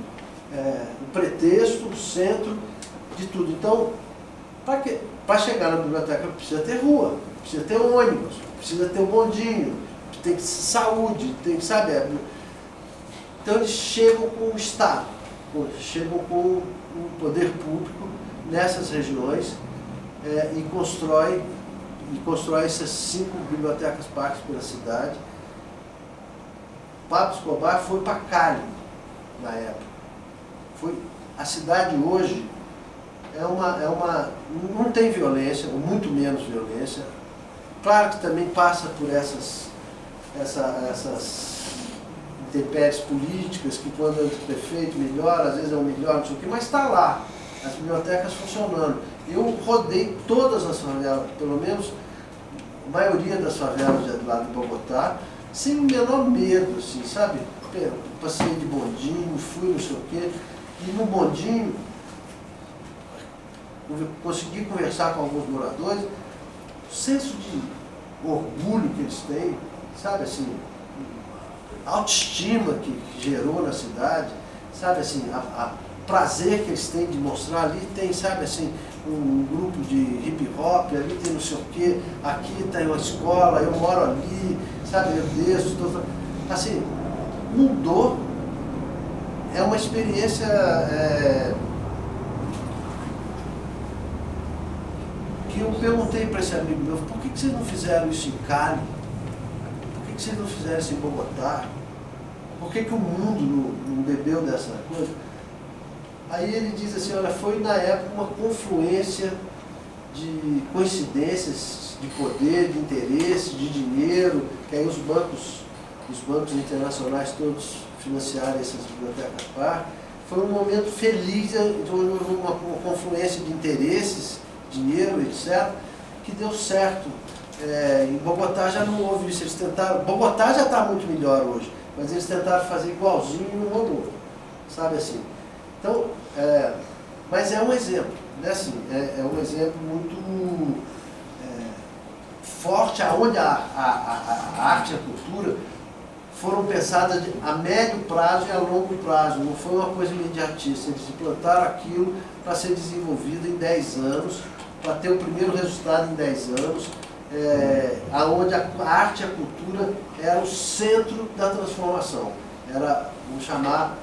o pretexto, o centro de tudo. Então, para chegar na biblioteca precisa ter rua, precisa ter ônibus, precisa ter um bondinho, tem que ter saúde, tem que saber. Então, eles chegam com o Estado, chegam com o poder público nessas regiões e constrói essas 5 bibliotecas parques pela cidade. Pablo Escobar foi para Cali na época. A cidade hoje não tem violência, ou muito menos violência. Claro que também passa por essas intempéries políticas, que quando é o prefeito melhora, às vezes é um melhor, não sei o quê, mas está lá, as bibliotecas funcionando. Eu rodei todas as favelas, pelo menos a maioria das favelas lá de Bogotá, sem o menor medo, assim, sabe? Passei de bondinho, fui não sei o quê, e no bondinho consegui conversar com alguns moradores, o senso de orgulho que eles têm, sabe assim, a autoestima que gerou na cidade, sabe assim, a prazer que eles têm de mostrar ali, tem, sabe assim, um grupo de hip hop, ali tem não sei o quê, aqui tem uma escola, eu moro ali, sabe, eu desço, assim, mudou, é uma experiência que eu perguntei para esse amigo meu, por que vocês não fizeram isso em Cali? Por que vocês não fizeram isso em Bogotá? Por que o mundo não bebeu dessa coisa? Aí ele diz assim, olha, foi na época uma confluência de coincidências, de poder, de interesse, de dinheiro, que aí os bancos internacionais todos financiaram essas bibliotecas parque. Foi um momento feliz, uma confluência de interesses, dinheiro, etc., que deu certo. Em Bogotá já não houve isso, eles tentaram, Bogotá já está muito melhor hoje, mas eles tentaram fazer igualzinho e não rolou, sabe assim. Então, mas é um exemplo, né, assim, é um exemplo muito forte, aonde a arte e a cultura foram pensadas a médio prazo e a longo prazo, não foi uma coisa imediatista, eles implantaram aquilo para ser desenvolvido em 10 anos, para ter o primeiro resultado em 10 anos, aonde a arte e a cultura era o centro da transformação, era, vamos chamar,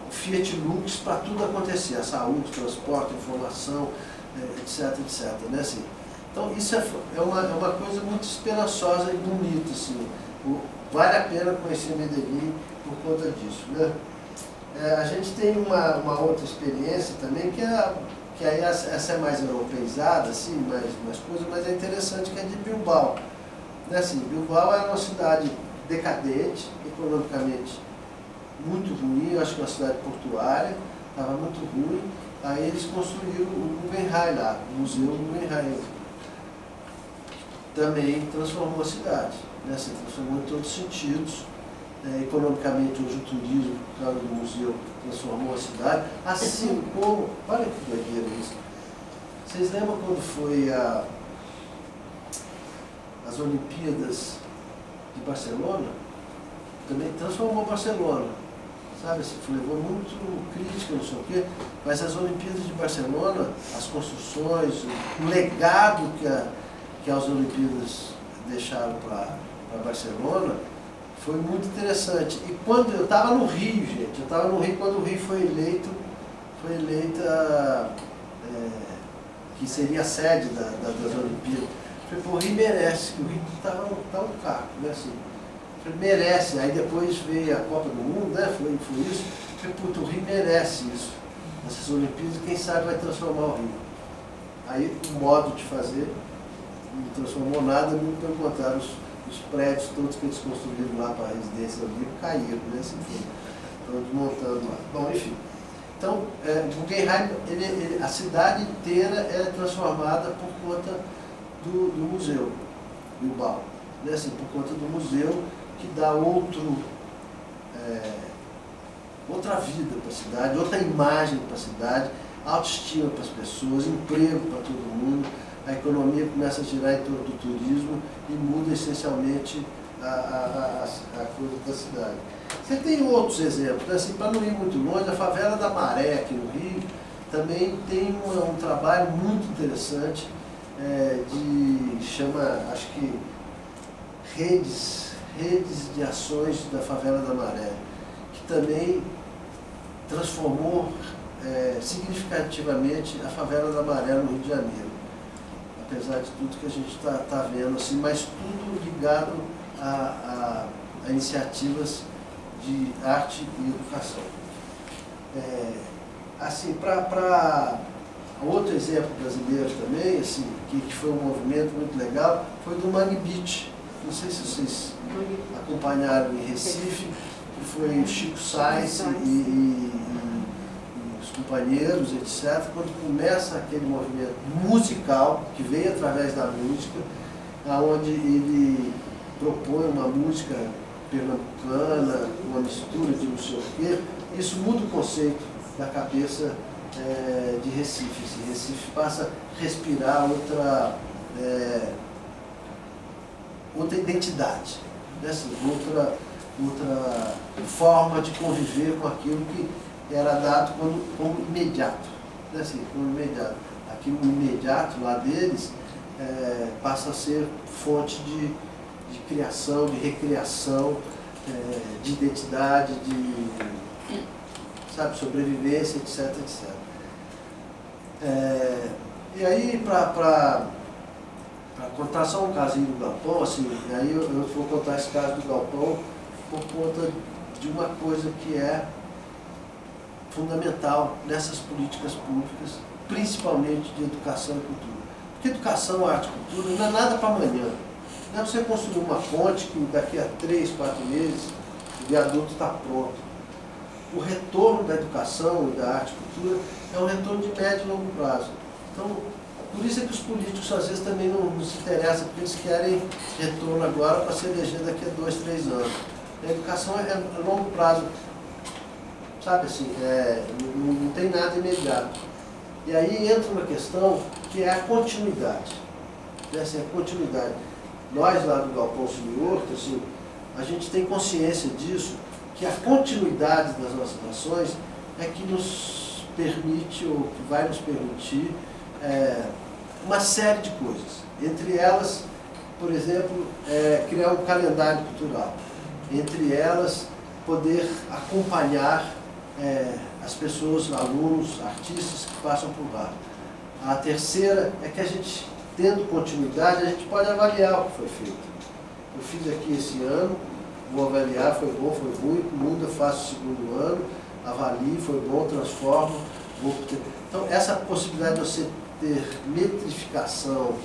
o Fiat Lux para tudo acontecer, a saúde, transporte, informação, etc, etc, né, assim. Então isso é uma coisa muito esperançosa e bonita, assim. Vale a pena conhecer Medellín por conta disso, né? A gente tem uma outra experiência também, que aí essa é mais europeizada, assim, mais coisa, mas é interessante, que é de Bilbao. Né? Assim, Bilbao era uma cidade decadente, economicamente muito ruim, eu acho que é uma cidade portuária, estava muito ruim, aí eles construíram o Guggenheim lá, o Museu Guggenheim. Também transformou a cidade, né? Se transformou em todos os sentidos. Economicamente, hoje o turismo, por causa do museu, transformou a cidade. Assim como, olha que doideira isso. Vocês lembram quando foi as Olimpíadas de Barcelona? Também transformou Barcelona. Sabe, assim, levou muito crítica, não sei o quê, mas as Olimpíadas de Barcelona, as construções, o legado que as Olimpíadas deixaram para Barcelona, foi muito interessante. E quando eu estava no Rio, gente, eu estava no Rio quando o Rio foi eleita, que seria a sede das Olimpíadas. Eu falei, pô, o Rio merece, que o Rio estava um caco, né, assim. Eu falei, merece. Aí depois veio a Copa do Mundo, né, foi isso. Eu falei, puta, o Rio merece isso. Essas Olimpíadas, quem sabe vai transformar o Rio. Aí o modo de fazer não transformou nada, muito pelo contrário, os prédios todos que eles construíram lá para a residência ali caíram, né? Assim, estão desmontando lá. Bom, enfim. Então, Guggenheim, a cidade inteira é transformada por conta do museu, Bilbao. Né? Assim, por conta do museu, que dá outra vida para a cidade, outra imagem para a cidade, autoestima para as pessoas, emprego para todo mundo. A economia começa a girar em torno do turismo e muda essencialmente a coisa da cidade. Você tem outros exemplos, né? Assim, para não ir muito longe, a favela da Maré, aqui no Rio, também tem um trabalho muito interessante chama, acho que, redes de ações da favela da Maré, que também transformou significativamente a favela da Maré no Rio de Janeiro. Apesar de tudo que a gente está vendo, assim, mas tudo ligado a iniciativas de arte e educação. Assim, para outro exemplo brasileiro também, assim, que foi um movimento muito legal, foi do Mangue Beach. Não sei se vocês acompanharam em Recife, que foi o Chico Sainz e os companheiros, etc., quando começa aquele movimento musical, que veio através da música, onde ele propõe uma música pernambucana, uma mistura de não sei o quê, isso muda o conceito da cabeça de Recife. Assim, Recife passa a respirar outra identidade, né? Assim, outra forma de conviver com aquilo que era dado como imediato, né? Assim, como imediato. Aquilo imediato lá deles passa a ser fonte de criação, de recriação, de identidade, de sobrevivência, etc, etc. E aí, para contar só um casinho do galpão, assim, aí eu vou contar esse caso do galpão por conta de uma coisa que fundamental nessas políticas públicas, principalmente de educação e cultura. Porque educação, arte e cultura não é nada para amanhã. Não é você construir uma ponte que daqui a 3, 4 meses o viaduto está pronto. O retorno da educação e da arte e cultura é um retorno de médio e longo prazo. Então, por isso é que os políticos às vezes também não se interessam, porque eles querem retorno agora para se eleger daqui a 2, 3 anos. A educação é a longo prazo, sabe assim, não tem nada imediato. E aí entra uma questão que é a continuidade. Assim, a continuidade. Nós lá do Galpão Cine Horto, assim, a gente tem consciência disso, que a continuidade das nossas ações é que nos permite, ou que vai nos permitir, uma série de coisas. Entre elas, por exemplo, criar um calendário cultural. Entre elas, poder acompanhar as pessoas, alunos, artistas que passam por lá. A terceira é que a gente, tendo continuidade, a gente pode avaliar o que foi feito. Eu fiz aqui esse ano, vou avaliar, foi bom, foi ruim, muda, faço o segundo ano, avalio, foi bom, transformo, vou ter. Então, essa possibilidade de você ter metrificação,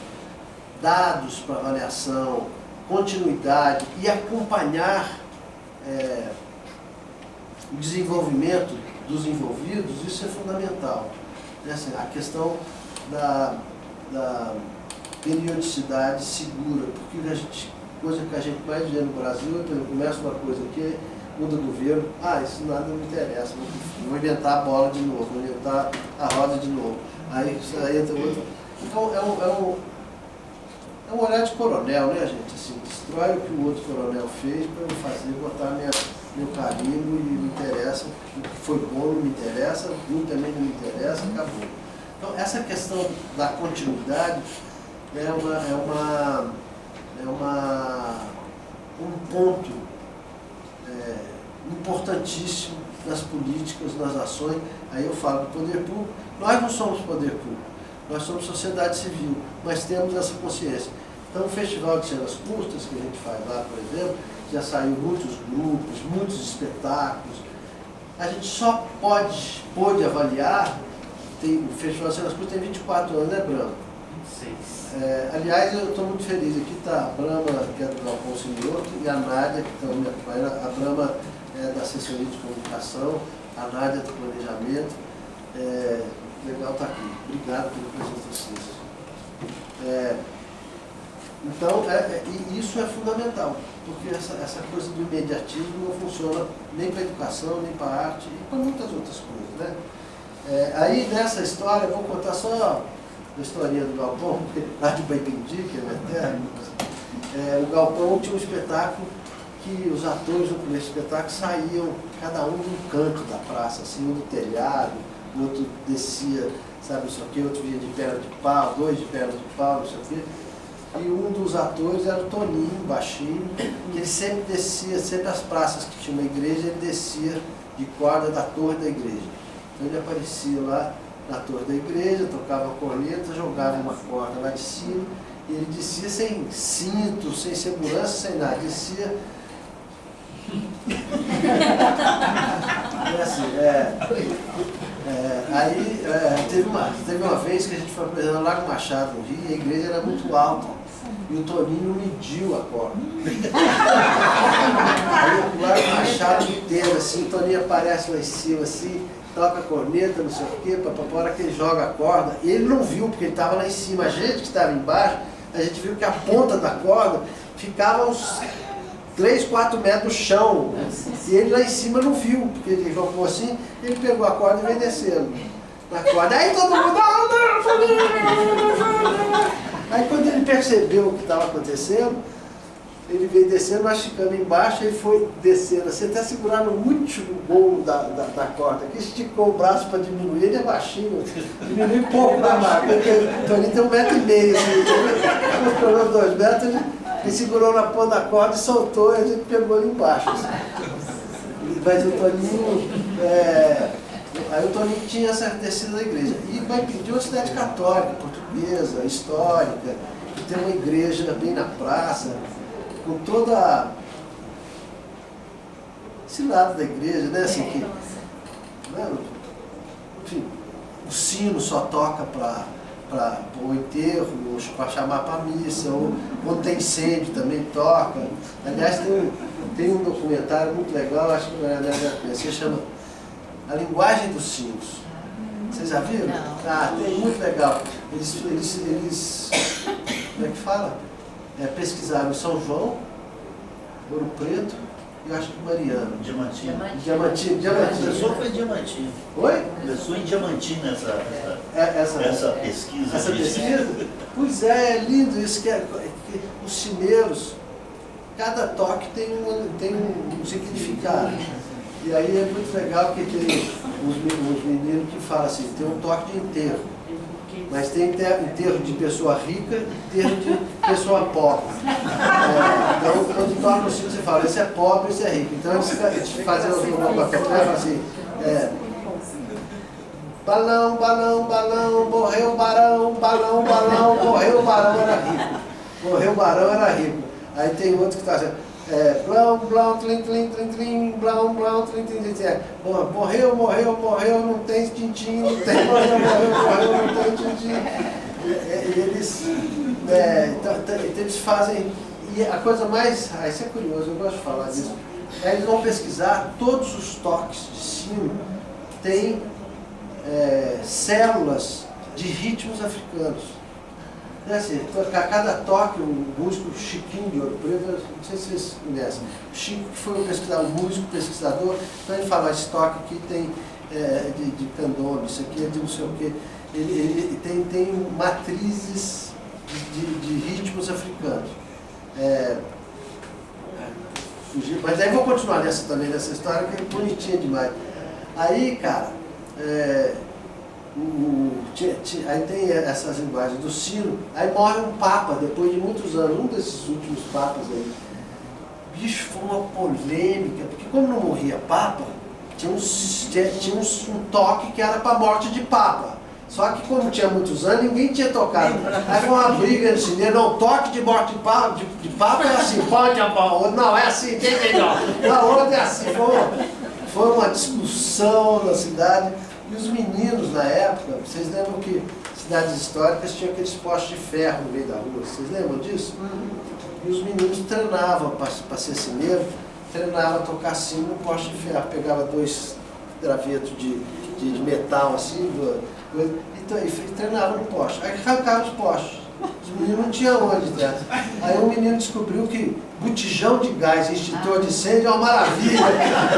dados para avaliação, continuidade e acompanhar o desenvolvimento dos envolvidos, isso é fundamental. Assim, a questão da periodicidade segura, porque coisa que a gente mais vê no Brasil, eu começo uma coisa aqui, muda o governo, isso nada me interessa, vou inventar a bola de novo, vou inventar a roda de novo. Aí entra outro. Então é um olhar de coronel, né, gente? Assim, destrói o que o outro coronel fez para eu fazer, botar meu carimbo e me interessa, o que foi bom não me interessa, o ruim também não me interessa, acabou. Então essa questão da continuidade é um ponto importantíssimo nas políticas, nas ações. Aí eu falo do poder público. Nós não somos poder público, nós somos sociedade civil, mas temos essa consciência. Então o Festival de Cenas Curtas que a gente faz lá, por exemplo, já saiu muitos grupos, muitos espetáculos. A gente só pôde avaliar, o Festival de Cenas Curtas tem 24 anos, né, Brama? 26. Aliás, eu estou muito feliz. Aqui está a Brama, que é do Galpão Cine Horto, e a Nádia, que estão me acompanhando. A Brama é da assessoria de comunicação, a Nádia do planejamento. Legal estar aqui. Obrigado pela presença de vocês. Então, isso é fundamental, porque essa coisa do imediatismo não funciona nem para a educação, nem para a arte e para muitas outras coisas, né? Aí, nessa história, eu vou contar só a historinha do Galpão, lá de Baipendi, que é minha terra. O Galpão tinha um espetáculo que os atores do primeiro espetáculo saíam, cada um de um canto da praça, assim, um do telhado, o outro descia, sabe, não sei o quê, outro vinha de perna de pau, 2 de perna de pau, não sei o quê. E um dos atores era o Toninho, baixinho, que ele sempre descia, sempre as praças que tinha uma igreja, ele descia de corda da torre da igreja. Então ele aparecia lá na torre da igreja, tocava a corneta, jogava uma corda lá de cima, e ele descia sem cinto, sem segurança, sem nada, descia. Aí teve uma vez que a gente foi apresentar no Lago Machado, no Rio, e a igreja era muito alta. E o Toninho mediu a corda. Aí o Lago Machado inteiro, assim, o Toninho aparece lá em cima, assim, toca a corneta, não sei o quê, a hora que ele joga a corda, ele não viu, porque ele estava lá em cima. A gente que estava embaixo, a gente viu que a ponta da corda ficava uns 3, 4 metros do chão. E ele lá em cima não viu, porque ele jogou assim, ele pegou a corda e veio descendo na corda. Aí todo mundo... Aí quando ele percebeu o que estava acontecendo, ele veio descendo, nós ficamos embaixo, ele foi descendo, assim, até segurar no último gol da corda, que esticou o braço para diminuir, ele é baixinho, diminui pouco da marca, porque o Toninho tem 1,5 metro, assim, os 2 metros, ele segurou na ponta da corda e soltou, e a gente pegou ele embaixo. Assim. Mas o Toninho, aí o Toninho tinha essa descida da igreja, e vai pedir uma cidade católica, portuguesa, histórica, que tem uma igreja bem na praça, com toda esse lado da igreja, né? Assim, que, né? enfim, o sino só toca para o enterro, ou para chamar para a missa, ou quando tem incêndio também toca. Aliás, tem um documentário muito legal, acho que a Maria já conhece, chama A Linguagem dos Sinos. Vocês já viram? Não. Ah, tem, muito legal. Eles como é que fala? Pesquisaram em São João, Ouro Preto e eu acho que Mariana. Diamantina. Diamantina. Começou foi em Diamantina. Oi? Começou em Diamantina essa pesquisa. Essa pesquisa? Pois é lindo isso, que os sineiros, cada toque tem um significado. E aí é muito legal que tem uns meninos que falam assim, tem um toque de enterro, mas tem enterro de pessoa rica e enterro de pessoa pobre. Então, quando toca o sino, você fala, esse é pobre, esse é rico. Então, eles fazem uma capela assim, balão, balão, balão, morreu o barão, balão, balão, morreu o barão, era rico. Morreu o barão, era rico. Aí tem outro que está assim, blão, blão, tlim, tlim, tlim, tlim, blão, blão, tlim, tlim, tlim, tlim. Morreu, morreu, morreu, não tem tintim, não tem, morreu, não tem tintim. Então eles fazem, e a coisa mais, isso é curioso, eu gosto de falar disso, eles vão pesquisar todos os toques de sino que tem células de ritmos africanos. Assim, cada toque, um músico Chiquinho de Ouro Preto, não sei se vocês conhecem, o Chico que foi um músico pesquisador, então ele fala, esse toque aqui tem de candomblé, isso aqui é de não sei o quê, ele tem matrizes de ritmos africanos. Mas aí vou continuar nessa história que é bonitinha demais. Aí, cara, aí tem essas linguagens do sino, aí morre um papa depois de muitos anos, um desses últimos papas aí. Bicho, foi uma polêmica, porque como não morria papa, tinha um toque que era para a morte de papa. Só que como tinha muitos anos, ninguém tinha tocado. Aí foi uma briga no cinema, não, toque de morte de papa é assim, pode a pau, não, é assim, tem melhor. Na outra é assim, foi uma discussão na cidade. E os meninos na época, vocês lembram que cidades históricas tinham aqueles postes de ferro no meio da rua, vocês lembram disso? E os meninos treinavam para ser cineiro, treinavam a tocar sino no poste de ferro, pegava 2 gravetos de metal assim, então, e treinavam no poste, aí arrancavam os postes. Os meninos não tinham onde dentro. Aí um menino descobriu que botijão de gás, extintor de incêndio é uma maravilha.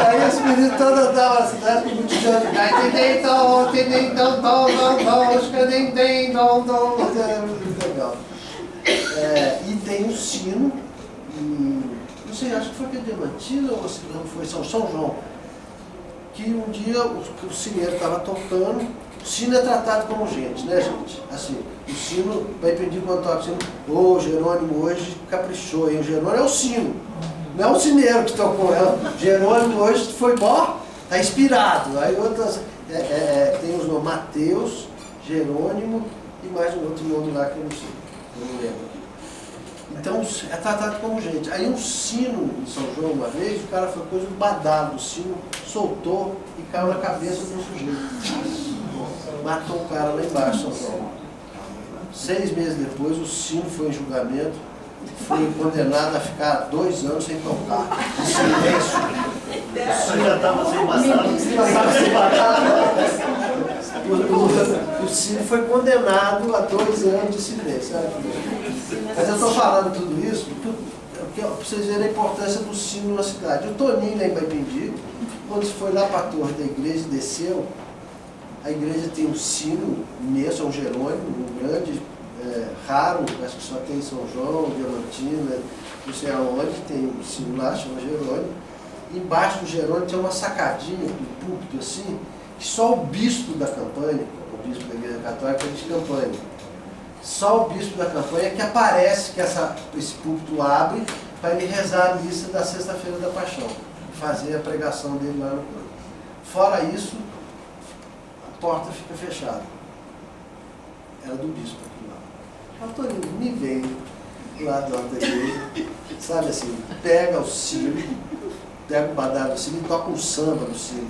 Aí esse menino todo andava na cidade com botijão de gás. Muito legal. E tem um sino, não sei, acho que foi aqui em Diamantina ou se não foi São João, que um dia o sineiro estava tocando. O sino é tratado como gente, né, gente? Assim, o sino vai pedir quando toca o sino, o Jerônimo hoje caprichou, hein? O Jerônimo é o sino, não é o sineiro que tocou, o Jerônimo hoje foi bom, está inspirado. Aí outras, tem os nomes Mateus, Jerônimo e mais um outro nome lá que eu não lembro. Então é tratado como gente. Aí um sino em São João uma vez, o cara foi coisa do badalo, o sino soltou e caiu na cabeça do sujeito. Matou o cara lá embaixo, São Paulo. 6 meses depois, o sino foi em julgamento, foi condenado a ficar 2 anos sem tocar. Em silêncio. O sino já estava sem matar. O sino foi condenado a 2 anos de silêncio. Mas eu estou falando tudo isso para vocês verem a importância do sino na cidade. O Toninho lá em Baipendi, quando foi lá para a torre da igreja e desceu, a igreja tem um sino imenso, é um Jerônimo, um grande, raro, acho que só tem em São João, Diamantina, não sei aonde, tem um sino lá, chama Jerônimo. Embaixo do Jerônimo tem uma sacadinha, um púlpito assim, que só o bispo da campanha, o bispo da igreja católica de campanha, só o bispo da campanha que aparece, que esse púlpito abre para ele rezar a missa da sexta-feira da Paixão, fazer a pregação dele lá no corpo. Fora isso, a porta fica fechada. Era do bispo aqui lá. O Toninho me veio lá do lado da igreja, sabe assim, pega o sino, pega o badalo do sino e toca um samba no sino.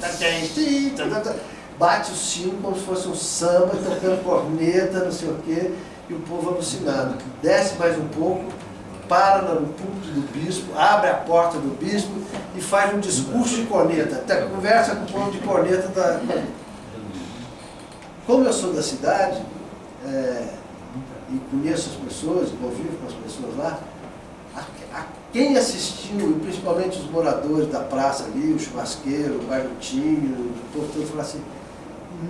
bate o sino como se fosse um samba, tocando corneta, não sei o quê, e o povo alucinado. Desce mais um pouco, para no púlpito do bispo, abre a porta do bispo e faz um discurso de corneta, até conversa com o povo de corneta da... Como eu sou da cidade, e conheço as pessoas, convivo com as pessoas lá, quem assistiu, e principalmente os moradores da praça ali, o churrasqueiro, o barbutinho, o povo todo, falou assim: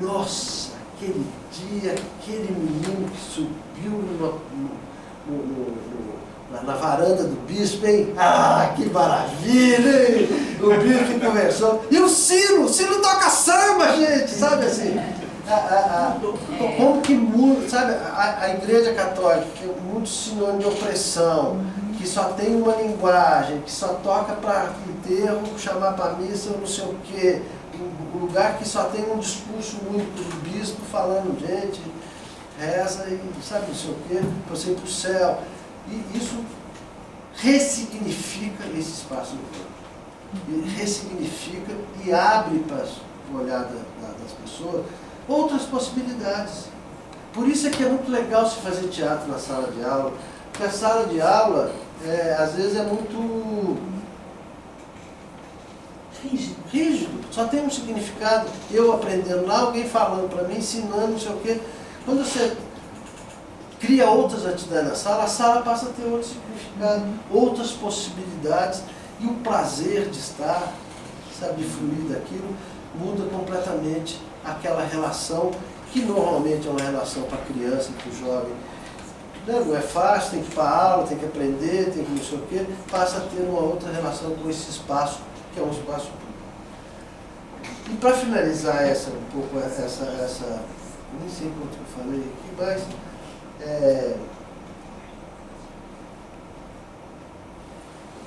nossa, aquele dia, aquele menino que subiu na varanda do bispo, hein? Ah, que maravilha, hein? O bispo conversou. E o sino toca samba, gente, sabe assim? Como que muda, sabe? A Igreja Católica, que é muito sinônimo de opressão, que só tem uma linguagem, que só toca para enterro, chamar para missa, não sei o quê. Um lugar que só tem um discurso único do bispo falando, gente, reza e sabe não sei o quê, para você ir para o céu. E isso ressignifica esse espaço do corpo. E ressignifica e abre para o olhar das pessoas outras possibilidades. Por isso é que é muito legal se fazer teatro na sala de aula, porque a sala de aula, às vezes, é muito rígido, só tem um significado. Eu aprendendo lá, alguém falando para mim, ensinando, não sei o quê. Quando você cria outras atividades na sala, a sala passa a ter outro significado, outras possibilidades, e o prazer de estar, sabe, de fluir daquilo, muda completamente aquela relação, que normalmente é uma relação para a criança e para o jovem. Não é fácil, tem que ir para a aula, tem que aprender, tem que não sei o quê, passa a ter uma outra relação com esse espaço, que é um espaço público. E para finalizar um pouco essa nem sei quanto eu falei aqui, mas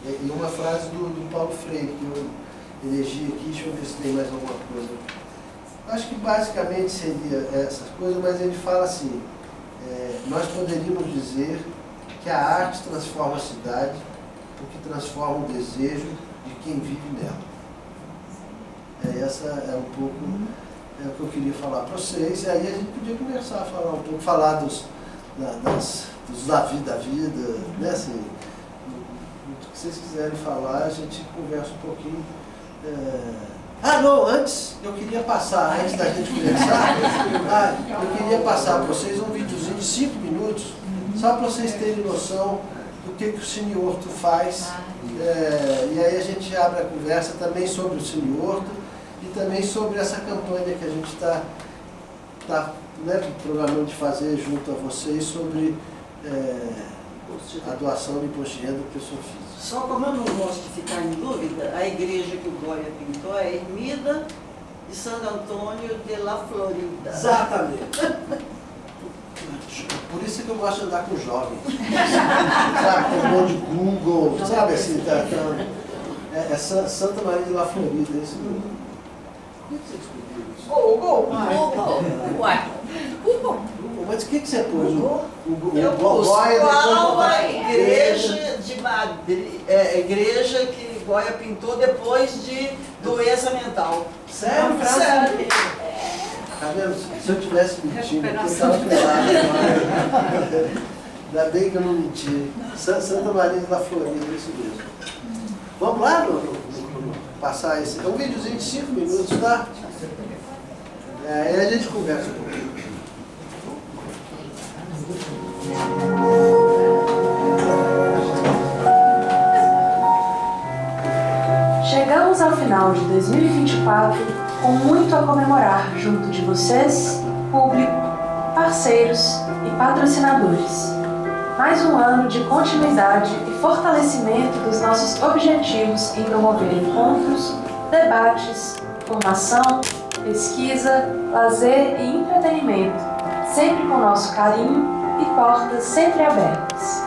e uma frase do Paulo Freire, que eu elegi aqui, deixa eu ver se tem mais alguma coisa. Acho que basicamente seria essas coisas, mas ele fala assim: nós poderíamos dizer que a arte transforma a cidade porque transforma o desejo de quem vive nela. Essa é um pouco o que eu queria falar para vocês, e aí a gente podia conversar, falar um pouco, falar dos da vida, né, assim, o que vocês quiserem falar, a gente conversa um pouquinho. Não, antes eu queria passar, antes da gente conversar, eu queria passar para vocês um videozinho de 5 minutos, só para vocês terem noção do que o Cine Horto faz, e aí a gente abre a conversa também sobre o Cine Horto e também sobre essa campanha que a gente está programando de fazer junto a vocês sobre a doação de imposto de renda da pessoa física. Só como eu não gosto de ficar em dúvida, a igreja que o Goya pintou é Ermida de San Antônio de la Florida. Exatamente. Por isso que eu gosto de andar com jovens. Sabe, com um monte de Google, sabe assim, é Santa Maria de la Florida, é isso mesmo. Por que você descobriu isso? Google. Ué. Google. Mas o que você pôs? Eu pus qual a igreja de Madrid, igreja que Goya pintou depois de doença mental. Sério? Sério. Tá vendo? Se eu tivesse mentindo, eu estava pelado agora. Ainda bem que eu não menti. Santa Maria da Florida, é isso mesmo. Vamos lá, passar esse. É um videozinho de 5 minutos, tá? Aí a gente conversa um pouquinho. Chegamos ao final de 2024 com muito a comemorar junto de vocês, público, parceiros e patrocinadores. Mais um ano de continuidade e fortalecimento dos nossos objetivos em promover encontros, debates, formação, pesquisa, lazer e entretenimento, sempre com nosso carinho e portas sempre abertas.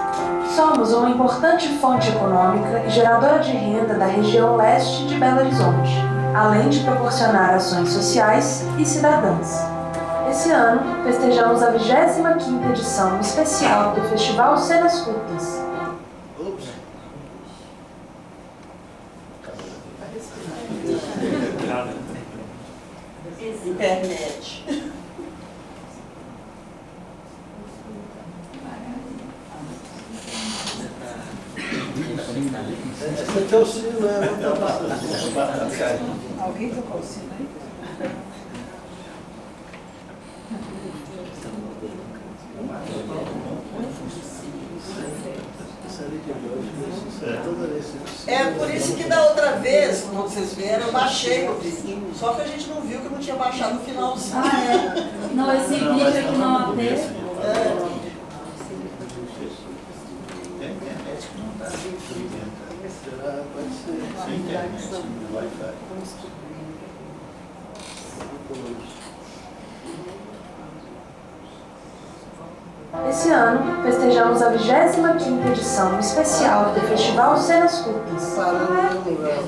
Somos uma importante fonte econômica e geradora de renda da região leste de Belo Horizonte, além de proporcionar ações sociais e cidadãs. Esse ano, festejamos a 25ª edição especial do Festival Cenas Curtas. Internet. Esse aqui é o sino, né? Alguém tocou o sino aí? É por isso que da outra vez, quando vocês vieram, eu baixei o vídeo. Só que a gente não viu que eu não tinha baixado no final. Ah, é? Não, esse vídeo aqui não AP. Tem internet que não está Será? Pode ser. sem internet, no Wi-Fi. Esse ano, festejamos a 25ª edição especial do Festival Cenas Curtas. Parando no lugar.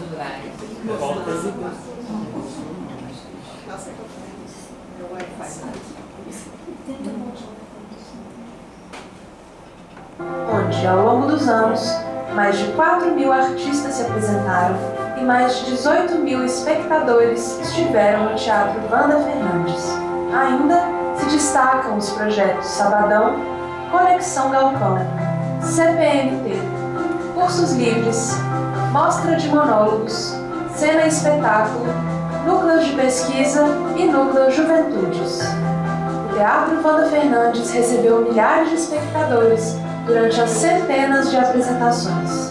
Onde, ao longo dos anos, mais de 4.000 artistas se apresentaram e mais de 18.000 espectadores estiveram no Teatro Wanda Fernandes. Ainda se destacam os projetos Sabadão, Conexão Galpão, CPMT, Cursos Livres, Mostra de Monólogos, Cena e Espetáculo, Núcleos de Pesquisa e Núcleo Juventudes. O Teatro Wanda Fernandes recebeu milhares de espectadores durante as centenas de apresentações.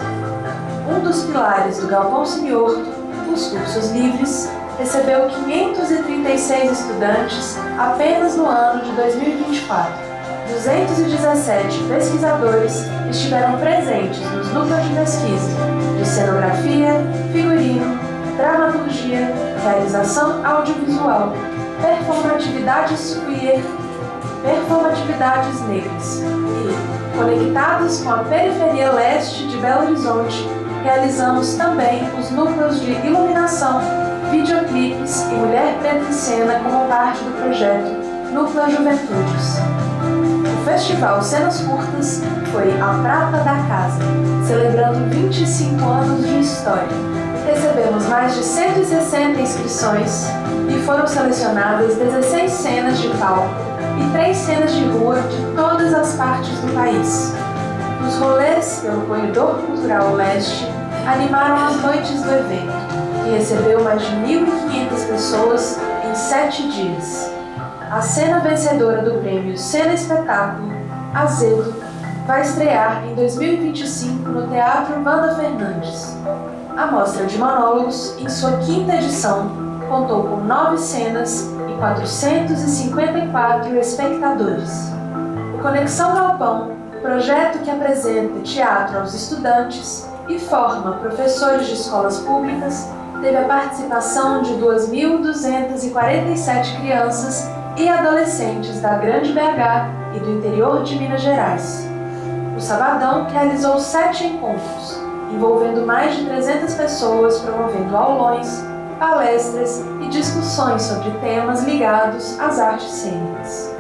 Um dos pilares do Galpão Siniorto, os Cursos Livres, recebeu 536 estudantes apenas no ano de 2024. 217 pesquisadores estiveram presentes nos núcleos de pesquisa de cenografia, figurino, dramaturgia, realização audiovisual, performatividades queer, performatividades negras e, conectados com a periferia leste de Belo Horizonte, realizamos também os núcleos de iluminação, videoclipes e Mulher Preta em Cena como parte do projeto Núcleo Juventudes. O Festival Cenas Curtas foi a prata da casa, celebrando 25 anos de história. Recebemos mais de 160 inscrições e foram selecionadas 16 cenas de palco e 3 cenas de rua de todas as partes do país. Os rolês pelo Corredor Cultural Leste animaram as noites do evento, que recebeu mais de 1.500 pessoas em 7 dias. A cena vencedora do prêmio Cena Espetáculo, Azedo, vai estrear em 2025 no Teatro Wanda Fernandes. A Mostra de Monólogos, em sua 5ª edição, contou com 9 cenas e 454 espectadores. O Conexão Galpão, projeto que apresenta teatro aos estudantes e forma professores de escolas públicas, teve a participação de 2.247 crianças e adolescentes da Grande BH e do interior de Minas Gerais. O Sabadão realizou 7 encontros, envolvendo mais de 300 pessoas, promovendo aulões, palestras e discussões sobre temas ligados às artes cênicas.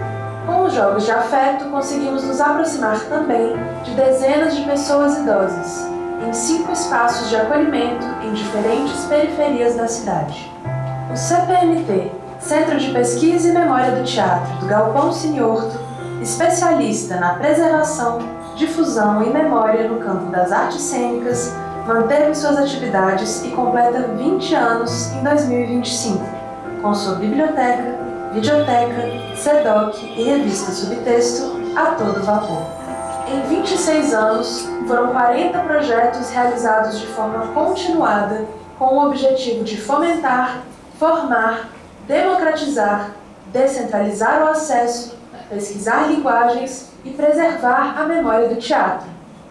Com os Jogos de Afeto, conseguimos nos aproximar também de dezenas de pessoas idosas, em 5 espaços de acolhimento em diferentes periferias da cidade. O CPMT, Centro de Pesquisa e Memória do Teatro do Galpão Siniorto, especialista na preservação, difusão e memória no campo das artes cênicas, manteve suas atividades e completa 20 anos em 2025, com sua biblioteca, videoteca, CEDOC e revista Subtexto a todo vapor. Em 26 anos, foram 40 projetos realizados de forma continuada com o objetivo de fomentar, formar, democratizar, descentralizar o acesso, pesquisar linguagens e preservar a memória do teatro.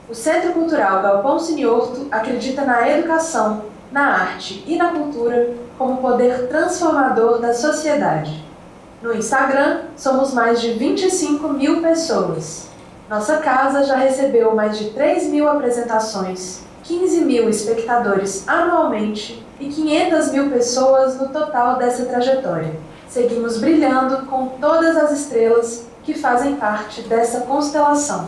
O Centro Cultural Galpão Siniorto acredita na educação, na arte e na cultura como poder transformador da sociedade. No Instagram, somos mais de 25.000 pessoas. Nossa casa já recebeu mais de 3.000 apresentações, 15.000 espectadores anualmente e 500.000 pessoas no total dessa trajetória. Seguimos brilhando com todas as estrelas que fazem parte dessa constelação.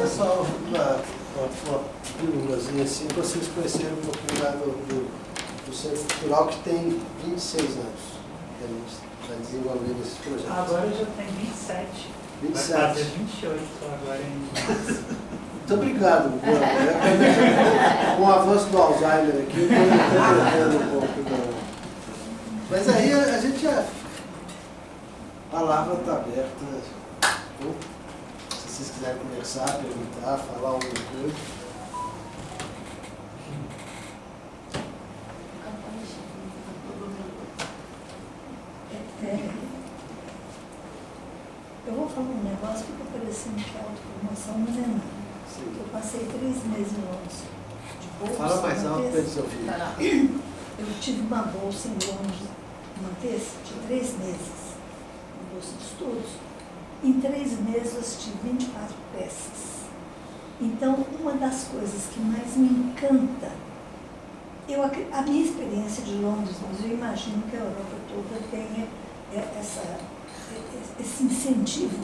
É só uma pílulazinha assim, para vocês conhecerem um pouquinho lá do Centro Cultural, que tem 26 anos. que a gente está desenvolvendo esses projetos. Agora já tem 27. 27. Vai fazer 28 agora em março. Muito obrigado, com o avanço do Alzheimer aqui, eu estou entendendo um pouco da... Mas aí a gente já... A palavra está aberta. Então, se vocês quiserem conversar, perguntar, falar alguma coisa. Eu vou falar um negócio que está parecendo que é autopromoção, mas não é nada. Eu passei 3 meses em Londres de bolsa. Fala mais alto para eles ouvirem. Eu tive uma bolsa em Londres, uma vez, de 3 meses, uma bolsa de estudos. Em 3 meses eu assisti 24 peças. Então, uma das coisas que mais me encanta, a minha experiência de Londres, mas eu imagino que a Europa toda tenha esse incentivo.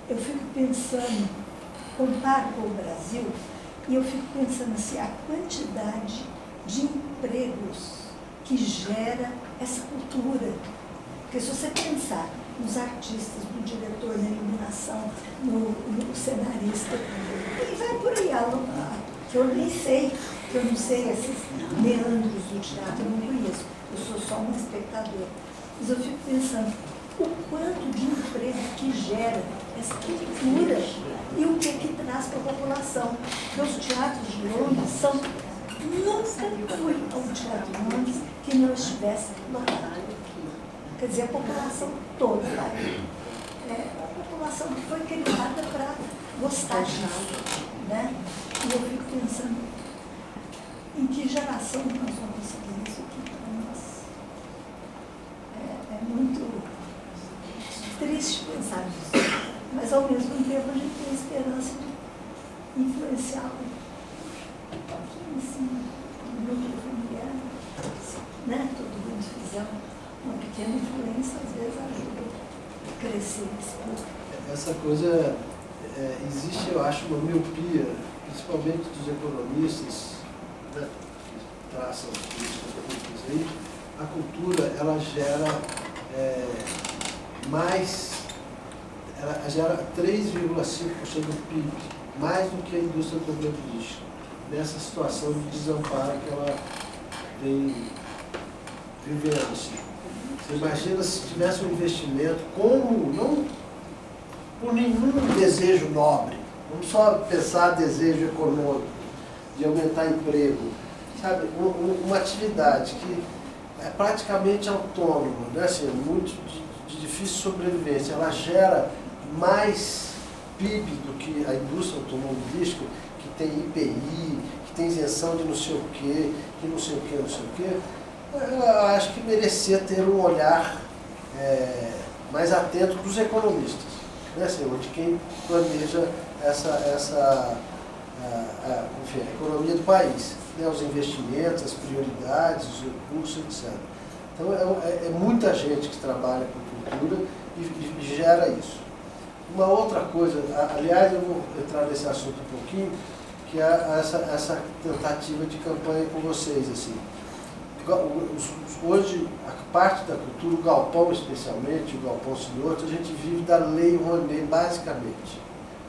Eu fico pensando, comparo com o Brasil, e eu fico pensando assim, a quantidade de empregos que gera essa cultura. Porque se você pensar nos artistas, no diretor, na iluminação, no cenarista, e vai por aí, que eu nem sei, que eu não sei esses meandros do teatro, eu não conheço, eu sou só uma espectadora. Mas eu fico pensando, o quanto de emprego que gera essa cultura e o que traz para a população. Porque os teatros de Londres são... Nunca fui a um teatro de Londres que não estivesse lotado. Quer dizer, a população toda lá. É a população que foi criada para gostar disso, né? E eu fico pensando, em que geração nós vamos conseguir isso aqui para nós? É muito triste pensar nisso, mas ao mesmo tempo a gente tem a esperança de influenciar um pouquinho assim, no núcleo familiar, né? Todo mundo fizer uma pequena influência, às vezes ajuda a crescer esse pouco. Essa coisa, existe, eu acho, uma miopia, principalmente dos economistas, né, que traçam as políticas públicas aí. A cultura, ela gera ela gera 3,5% do PIB, mais do que a indústria automobilística, nessa situação de desamparo que ela vem vivendo. Assim. Você imagina se tivesse um investimento, não por nenhum desejo nobre, não só pensar desejo econômico, de aumentar emprego, sabe, uma atividade que é praticamente autônoma, né? Assim, muito de difícil sobrevivência, ela gera mais PIB do que a indústria automobilística, que tem IPI, que tem isenção de não sei o quê, que não sei o quê, não sei o quê. Eu acho que merecia ter um olhar mais atento dos economistas, né? Assim, de quem planeja enfim, a economia do país, né? Os investimentos, as prioridades, os recursos, etc. Então é muita gente que trabalha com cultura e gera isso. Uma outra coisa, aliás, eu vou entrar nesse assunto um pouquinho, que é essa tentativa de campanha com vocês, assim. Hoje, a parte da cultura, o galpão especialmente, o galpão Senhor, a gente vive da Lei Rouanet, basicamente.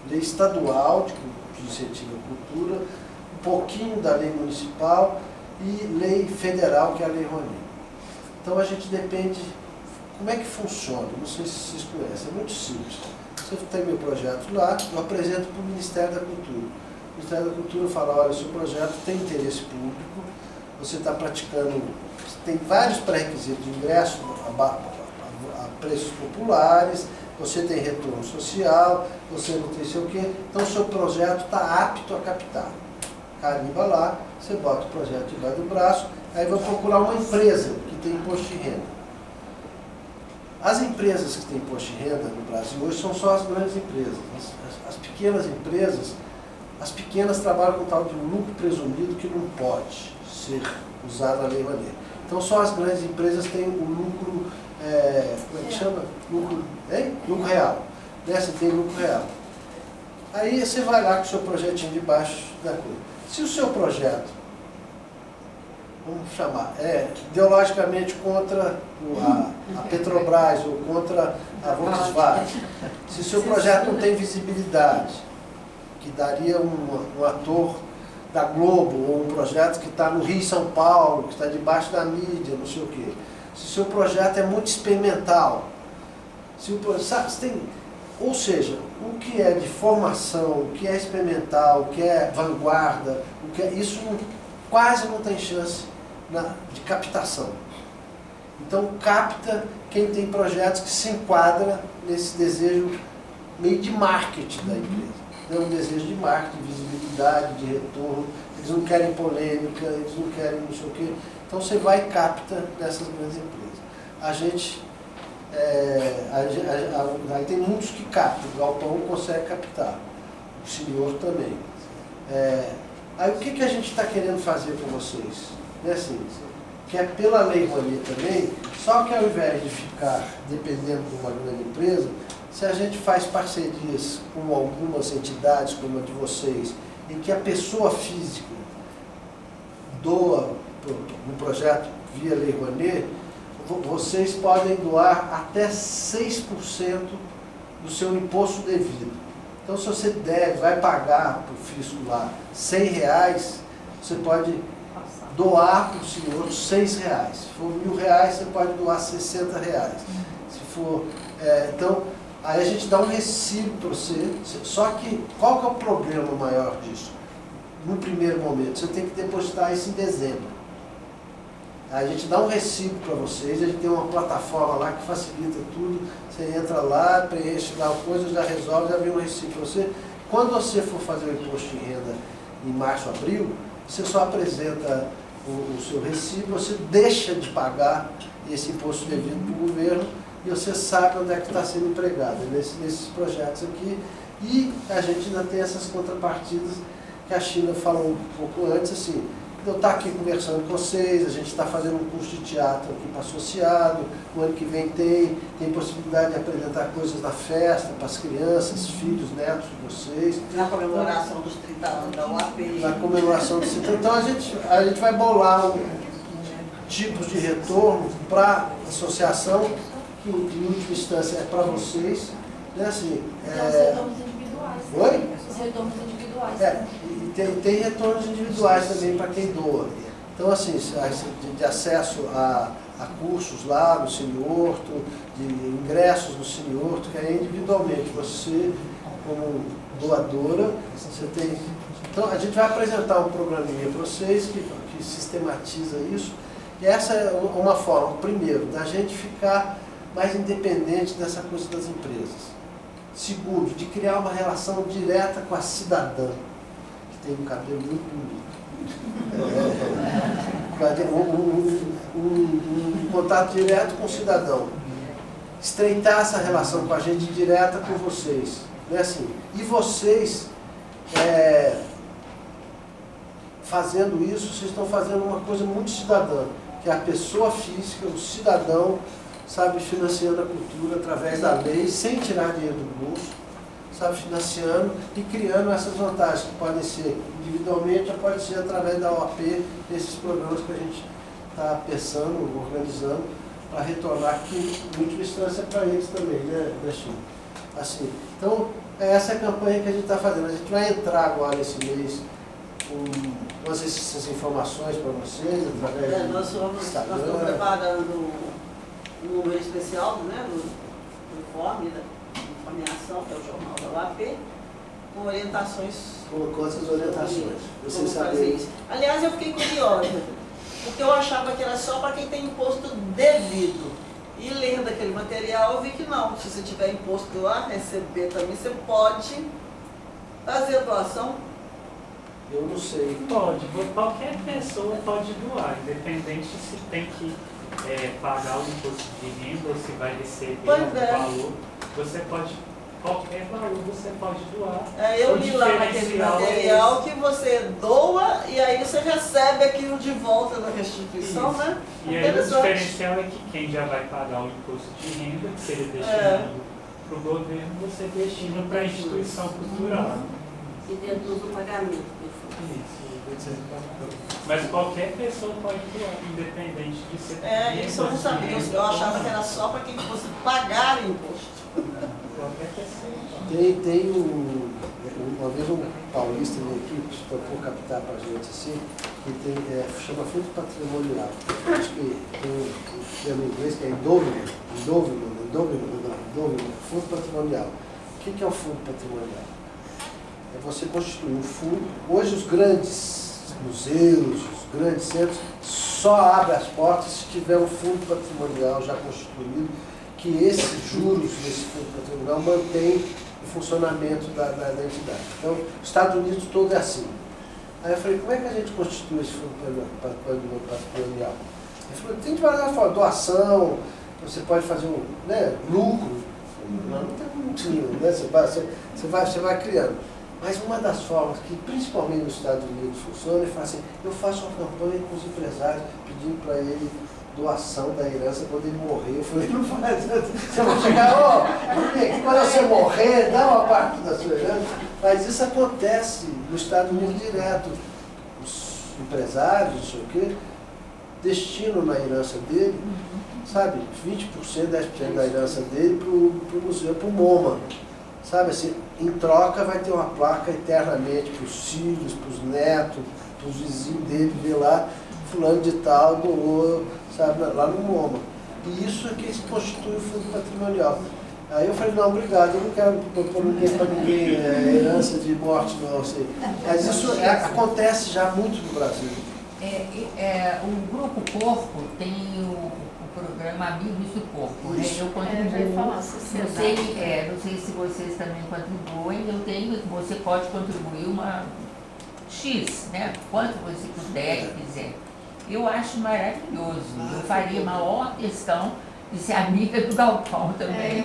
Lei estadual, de incentivo à cultura, um pouquinho da lei municipal e lei federal, que é a Lei Rouanet. Então a gente depende... Como é que funciona? Não sei se vocês conhecem, é muito simples. Você tem meu projeto lá, eu apresento para o Ministério da Cultura. O Ministério da Cultura fala, olha, o seu projeto tem interesse público, você está praticando, tem vários pré-requisitos de ingresso a preços populares, você tem retorno social, você não tem sei o quê, então o seu projeto está apto a captar. Carimba lá, você bota o projeto debaixo do braço, aí vai procurar uma empresa que tem imposto de renda. As empresas que têm imposto de renda no Brasil hoje são só as grandes empresas. As pequenas empresas, as pequenas trabalham com tal de lucro presumido que não pode ser usado na Lei Rouanet. Então só as grandes empresas têm o lucro, como é que chama? Lucro real. Né? Você tem lucro real. Aí você vai lá com o seu projetinho debaixo da coisa. Se o seu projeto, vamos chamar, ideologicamente contra a Petrobras ou contra a Volkswagen, se seu projeto não tem visibilidade, que daria um ator da Globo, ou um projeto que está no Rio e São Paulo, que está debaixo da mídia, não sei o quê. Se seu projeto é muito experimental, ou seja, o que é de formação, o que é experimental, o que é vanguarda, isso quase não tem chance de captação. Então capta quem tem projetos que se enquadra nesse desejo meio de marketing da empresa. É um desejo de marketing, de visibilidade, de retorno. Eles não querem polêmica, eles não querem não sei o quê. Então você vai e capta nessas grandes empresas. A gente, aí tem muitos que captam, o Galpão consegue captar, o senhor também. Aí o que a gente está querendo fazer com vocês? É assim, que é pela Lei Rouanet também, só que ao invés de ficar dependendo de uma grande empresa, se a gente faz parcerias com algumas entidades como a de vocês, em que a pessoa física doa no projeto via Lei Rouanet, vocês podem doar até 6% do seu imposto devido. Então, se você vai pagar para o fisco lá R$100, você pode doar para o senhor R$6. Se for R$1.000, você pode doar R$60. Se for, então, aí a gente dá um recibo para você. Só que, qual que é o problema maior disso? No primeiro momento, você tem que depositar isso em dezembro. Aí a gente dá um recibo para vocês, a gente tem uma plataforma lá que facilita tudo. Você entra lá, preenche lá a coisa, já resolve, já vem um recibo para você. Quando você for fazer o imposto de renda em março, abril, você só apresenta o seu recibo, você deixa de pagar esse imposto devido para o governo e você sabe onde é que está sendo empregado, nesses projetos aqui. E a gente ainda tem essas contrapartidas que a China falou um pouco antes, assim, eu estou aqui conversando com vocês, a gente está fazendo um curso de teatro aqui para associado, o ano que vem tem possibilidade de apresentar coisas na festa para as crianças, filhos, netos de vocês. Na comemoração dos 30 anos da UAP. Na comemoração dos 30 anos. Então a gente vai bolar tipos de retorno para a associação, que em última instância é para vocês. Né, assim, Os retornos individuais. Oi? Os retornos individuais. E tem retornos individuais também para quem doa. Então, assim, de acesso a cursos lá no Cine Horto, de ingressos no Cine Horto, que é individualmente. Você, como doadora, você tem... Então, a gente vai apresentar um programinha para vocês que sistematiza isso. E essa é uma forma, primeiro, da gente ficar mais independente dessa coisa das empresas. Segundo, de criar uma relação direta com a cidadã, que tem um cabelo muito bonito. Um contato direto com o cidadão. Estreitar essa relação com a gente direta com vocês. Né, assim, e vocês, fazendo isso, vocês estão fazendo uma coisa muito cidadã, que é a pessoa física, o cidadão, sabe, financiando a cultura através da lei, sem tirar dinheiro do bolso, sabe, financiando e criando essas vantagens, que podem ser individualmente, ou pode ser através da OAP, desses programas que a gente está pensando, organizando, para retornar aqui, em última instância, para eles também, né, Chico? Assim, então, essa é a campanha que a gente está fazendo. A gente vai entrar agora esse mês com essas informações para vocês, através nós estamos preparando um número especial, né, do informe, da informação, que é o jornal da UAP, com orientações. Com essas orientações. Vocês fazer sabem. isso. Aliás, eu fiquei curiosa, porque eu achava que era só para quem tem imposto devido. E lendo aquele material, eu vi que não. Se você tiver imposto a receber também, você pode fazer a doação. Eu não sei. Pode, qualquer pessoa pode doar, independente se tem que pagar o imposto de renda ou se vai receber algum valor. Você pode, qualquer valor você pode doar. Eu li lá naquele material que você doa e aí você recebe aquilo de volta na restituição, isso, né? E aí o diferencial é que quem já vai pagar o imposto de renda, que seria destinado para o governo, você destina para a instituição cultural. E deduz o pagamento. Isso, Mas qualquer pessoa pode doar, independente de ser. Isso eu não sabia. Eu achava que era só para quem fosse pagar imposto. Qualquer pessoa. Tem uma vez um paulista veio aqui, que propôs captar para a gente assim, que tem, chama fundo patrimonial. Acho que tem um termo em inglês que é endowment, fundo patrimonial. O que é o fundo patrimonial? É você constituir um fundo. Hoje os grandes museus, os grandes centros, só abrem as portas se tiver um fundo patrimonial já constituído, que esses juros desse fundo patrimonial mantém o funcionamento da entidade. Então, os Estados Unidos todo é assim. Aí eu falei, como é que a gente constitui esse fundo patrimonial? Ele falou, tem de várias formas, doação, você pode fazer um lucro, não tem muito, né? Você vai criando. Mas uma das formas que, principalmente nos Estados Unidos, funciona é falar assim, eu faço uma campanha com os empresários pedindo para ele doação da herança quando ele morrer. Eu falei, não faz, você vai chegar, quando você morrer, dá uma parte da sua herança. Mas isso acontece nos Estados Unidos direto. Os empresários, não sei o quê, destinam na herança dele, sabe, 20%, 10% da herança dele para o museu, para o MoMA. Sabe assim, em troca vai ter uma placa eternamente para os filhos, para os netos, para os vizinhos dele, ver lá, fulano de tal doou, sabe, lá no MoMA. E isso é que se constitui o fundo patrimonial. Aí eu falei, não, obrigado, eu não quero propor ninguém para ninguém, herança de morte, não sei. Mas isso acontece já muito no Brasil. O Grupo Corpo tem o programa Amigos do Corpo, né? Eu contribuo, não sei se vocês também contribuem, você pode contribuir uma X, né? Quanto você puder e quiser. Eu acho maravilhoso, eu faria maior questão de ser amiga do Galpão também.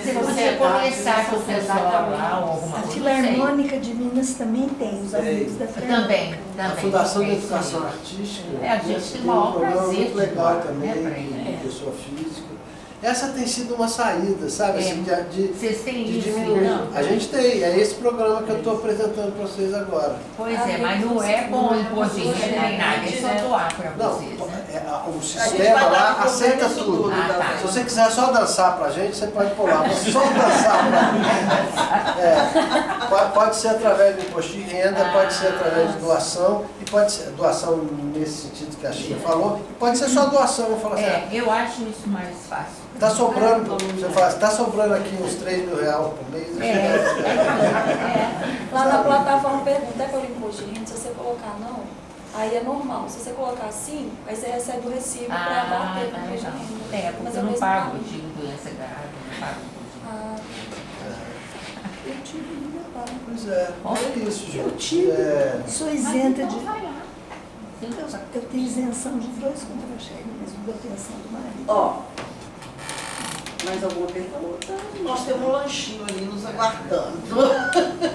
Se você começar com o pessoal lá ou alguma coisa. A Filarmônica de Minas também tem os amigos da Filarmônica. Também. A Fundação de Educação Artística. A gente tem o maior prazer. Muito legal também, de pessoa física. Essa tem sido uma saída, sabe? Assim, vocês têm de isso, diminuir. não? A gente tem, é esse programa que eu estou apresentando para vocês agora. Pois mas não é com imposto de renda nem nada, é só doar para vocês. Né? O sistema lá aceita tudo. Se você quiser só dançar pra gente, você pode pular. Mas só dançar pra pode ser através do imposto de renda, pode ser através de doação, e pode ser doação nesse sentido que a China falou, e pode ser só doação, vou falar assim. Eu acho isso mais fácil. Está sobrando, você fala, está sobrando aqui uns R$3.000 por mês. Lá na plataforma pergunta, é pelo imposto de renda, se você colocar não, aí é normal. Se você colocar sim, aí você recebe o recibo para bater no imposto de renda. Porque eu não pago de doença grave, não pago Eu tive meu pai. Pois é isso, gente. Eu tive, sou isenta de... Eu tenho isenção de 2 contra-cheques, mas não dou atenção do marido. Mais alguma pergunta? Nós temos um lanchinho ali nos aguardando.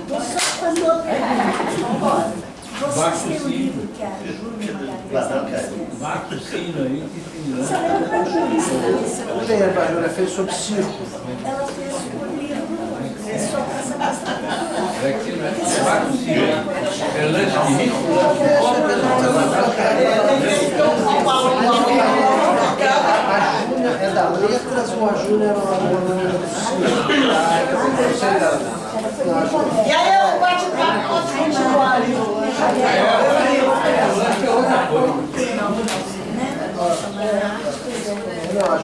Vou só fazer uma pergunta. Vocês têm um livro que a Júlia Magalhães Bate o sino aí, que filhão. Você lembra da Júlia? Lembra, a Júlia fez sobre circo. Ela fez um livro sobre essa questão. É que não é bate o sino, é lanche de rico. A Júlia é da letras ou a Júlia era uma E aí o bate-papo pode continuar ali no